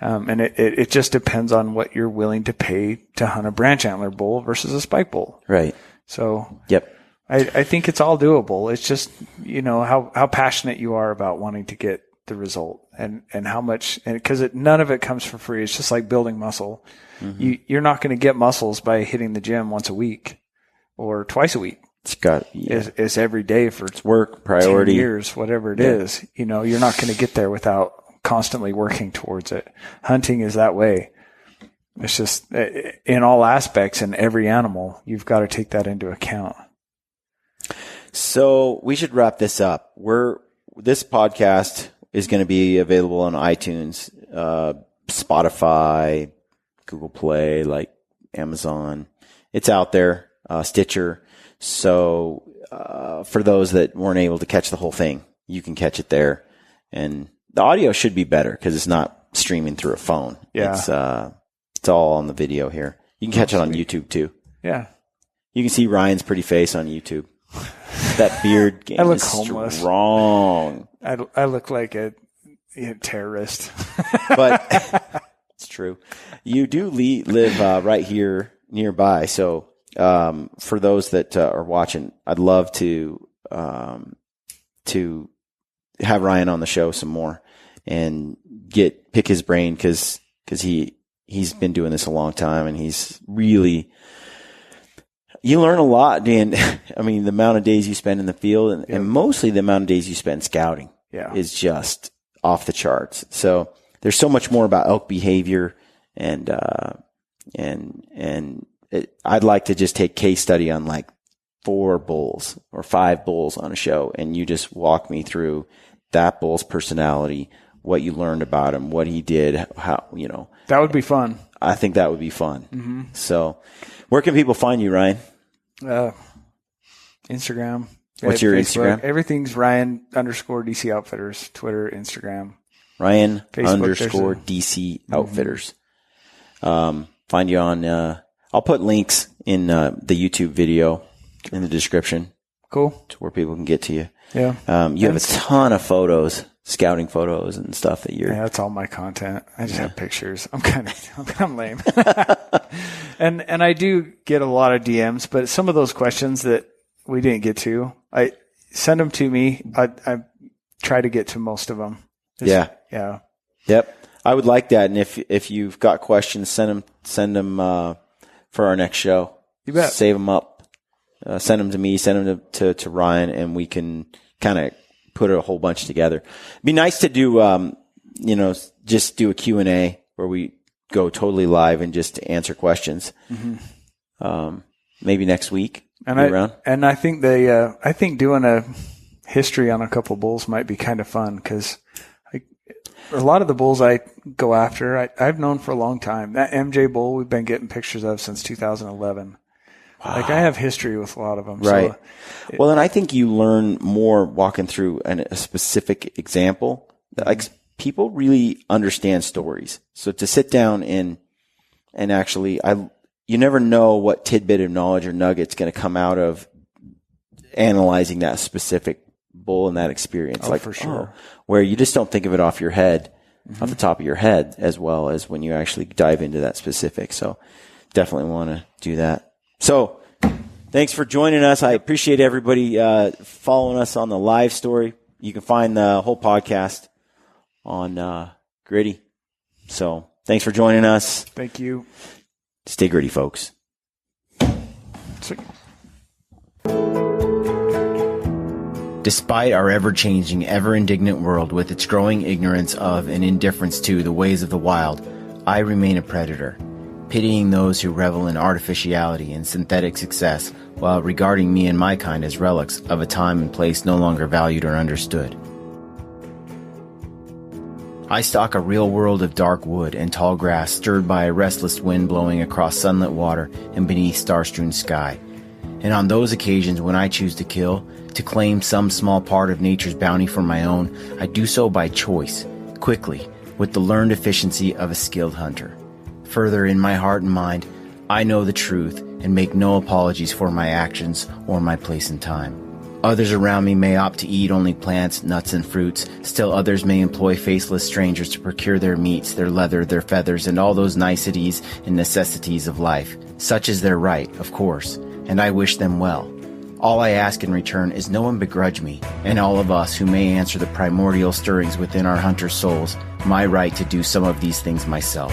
And it just depends on what you're willing to pay to hunt a branch antler bull versus a spike bull. Right. So, yep. I think it's all doable. It's just, you know, how passionate you are about wanting to get the result and how much, and because none of it comes for free. It's just like building muscle. You're not going to get muscles by hitting the gym once a week or twice a week. It's every day for it's work, priority, 10 years, whatever it is. You know, you're not going to get there without constantly working towards it. Hunting is that way. It's just in all aspects, in every animal, you've got to take that into account. So we should wrap this up. This podcast is going to be available on iTunes, Spotify, Google Play, like Amazon. It's out there, Stitcher. So for those that weren't able to catch the whole thing, you can catch it there. And the audio should be better because it's not streaming through a phone. Yeah. It's all on the video here. You can catch it on YouTube too. Yeah. You can see Ryan's pretty face on YouTube. That beard game I look is homeless. strong. I look like a terrorist. But it's true. You do live right here nearby. So for those that are watching, I'd love to have Ryan on the show some more and pick his brain because he's been doing this a long time and he's really, you learn a lot, Dan. I mean, the amount of days you spend in the field and mostly the amount of days you spend scouting is just off the charts. So there's so much more about elk behavior and I'd like to just take case study on like 4 bulls or 5 bulls on a show and you just walk me through that bull's personality, what you learned about him, what he did, how, you know. That would be fun. I think that would be fun. So where can people find you, Ryan? Instagram. What's your Facebook. Instagram? Everything's Ryan_DC Outfitters. Twitter, Instagram. Ryan Facebook, _DC Outfitters. Find you on, I'll put links in the YouTube video in the description. Cool. To where people can get to you. Yeah. You have a ton of photos, scouting photos and stuff that you're. Yeah, that's all my content. I just have pictures. I'm lame. And I do get a lot of DMs, but some of those questions that we didn't get to, I send them to me. I try to get to most of them. Yeah. Yep. I would like that. And if you've got questions, send them for our next show. You bet. Save them up. Send them to me, send them to Ryan, and we can kind of put a whole bunch together. It'd be nice to do, just do a Q&A where we go totally live and just answer questions. Maybe next week. And I think I think doing a history on a couple bulls might be kind of fun because a lot of the bulls I go after, I've known for a long time. That MJ bull we've been getting pictures of since 2011. Wow. Like I have history with a lot of them. Right. So well, and I think you learn more walking through a specific example. Like people really understand stories. So to sit down and actually, you never know what tidbit of knowledge or nugget's going to come out of analyzing that specific bull and that experience. Oh, like for sure. Where you just don't think of it off your head, off the top of your head, as well as when you actually dive into that specific. So definitely want to do that. So thanks for joining us. I appreciate everybody following us on the live story. You can find the whole podcast on Gritty. So thanks for joining us. Thank you. Stay gritty, folks. Despite our ever-changing, ever-indignant world with its growing ignorance of and indifference to the ways of the wild, I remain a predator. pitying those who revel in artificiality and synthetic success, while regarding me and my kind as relics of a time and place no longer valued or understood. I stalk a real world of dark wood and tall grass stirred by a restless wind blowing across sunlit water and beneath star-strewn sky. And on those occasions when I choose to kill, to claim some small part of nature's bounty for my own, I do so by choice, quickly, with the learned efficiency of a skilled hunter. Further, in my heart and mind, I know the truth and make no apologies for my actions or my place and time. Others around me may opt to eat only plants, nuts, and fruits. Still others may employ faceless strangers to procure their meats, their leather, their feathers, and all those niceties and necessities of life. Such is their right, of course, and I wish them well. All I ask in return is no one begrudge me, and all of us who may answer the primordial stirrings within our hunters' souls, my right to do some of these things myself.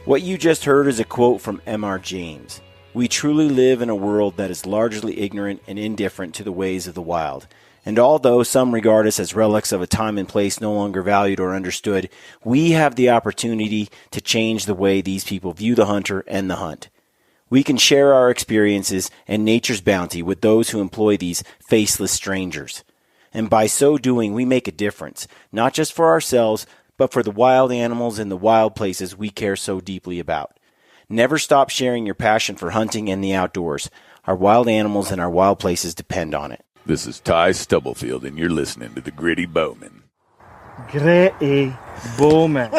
What you just heard is a quote from M.R. James. We truly live in a world that is largely ignorant and indifferent to the ways of the wild. And although some regard us as relics of a time and place no longer valued or understood, we have the opportunity to change the way these people view the hunter and the hunt. We can share our experiences and nature's bounty with those who employ these faceless strangers. And by so doing, we make a difference, not just for ourselves, but for the wild animals in the wild places we care so deeply about. Never stop sharing your passion for hunting and the outdoors. Our wild animals and our wild places depend on it. This is Ty Stubblefield, and you're listening to The Gritty Bowman. Gritty Bowman.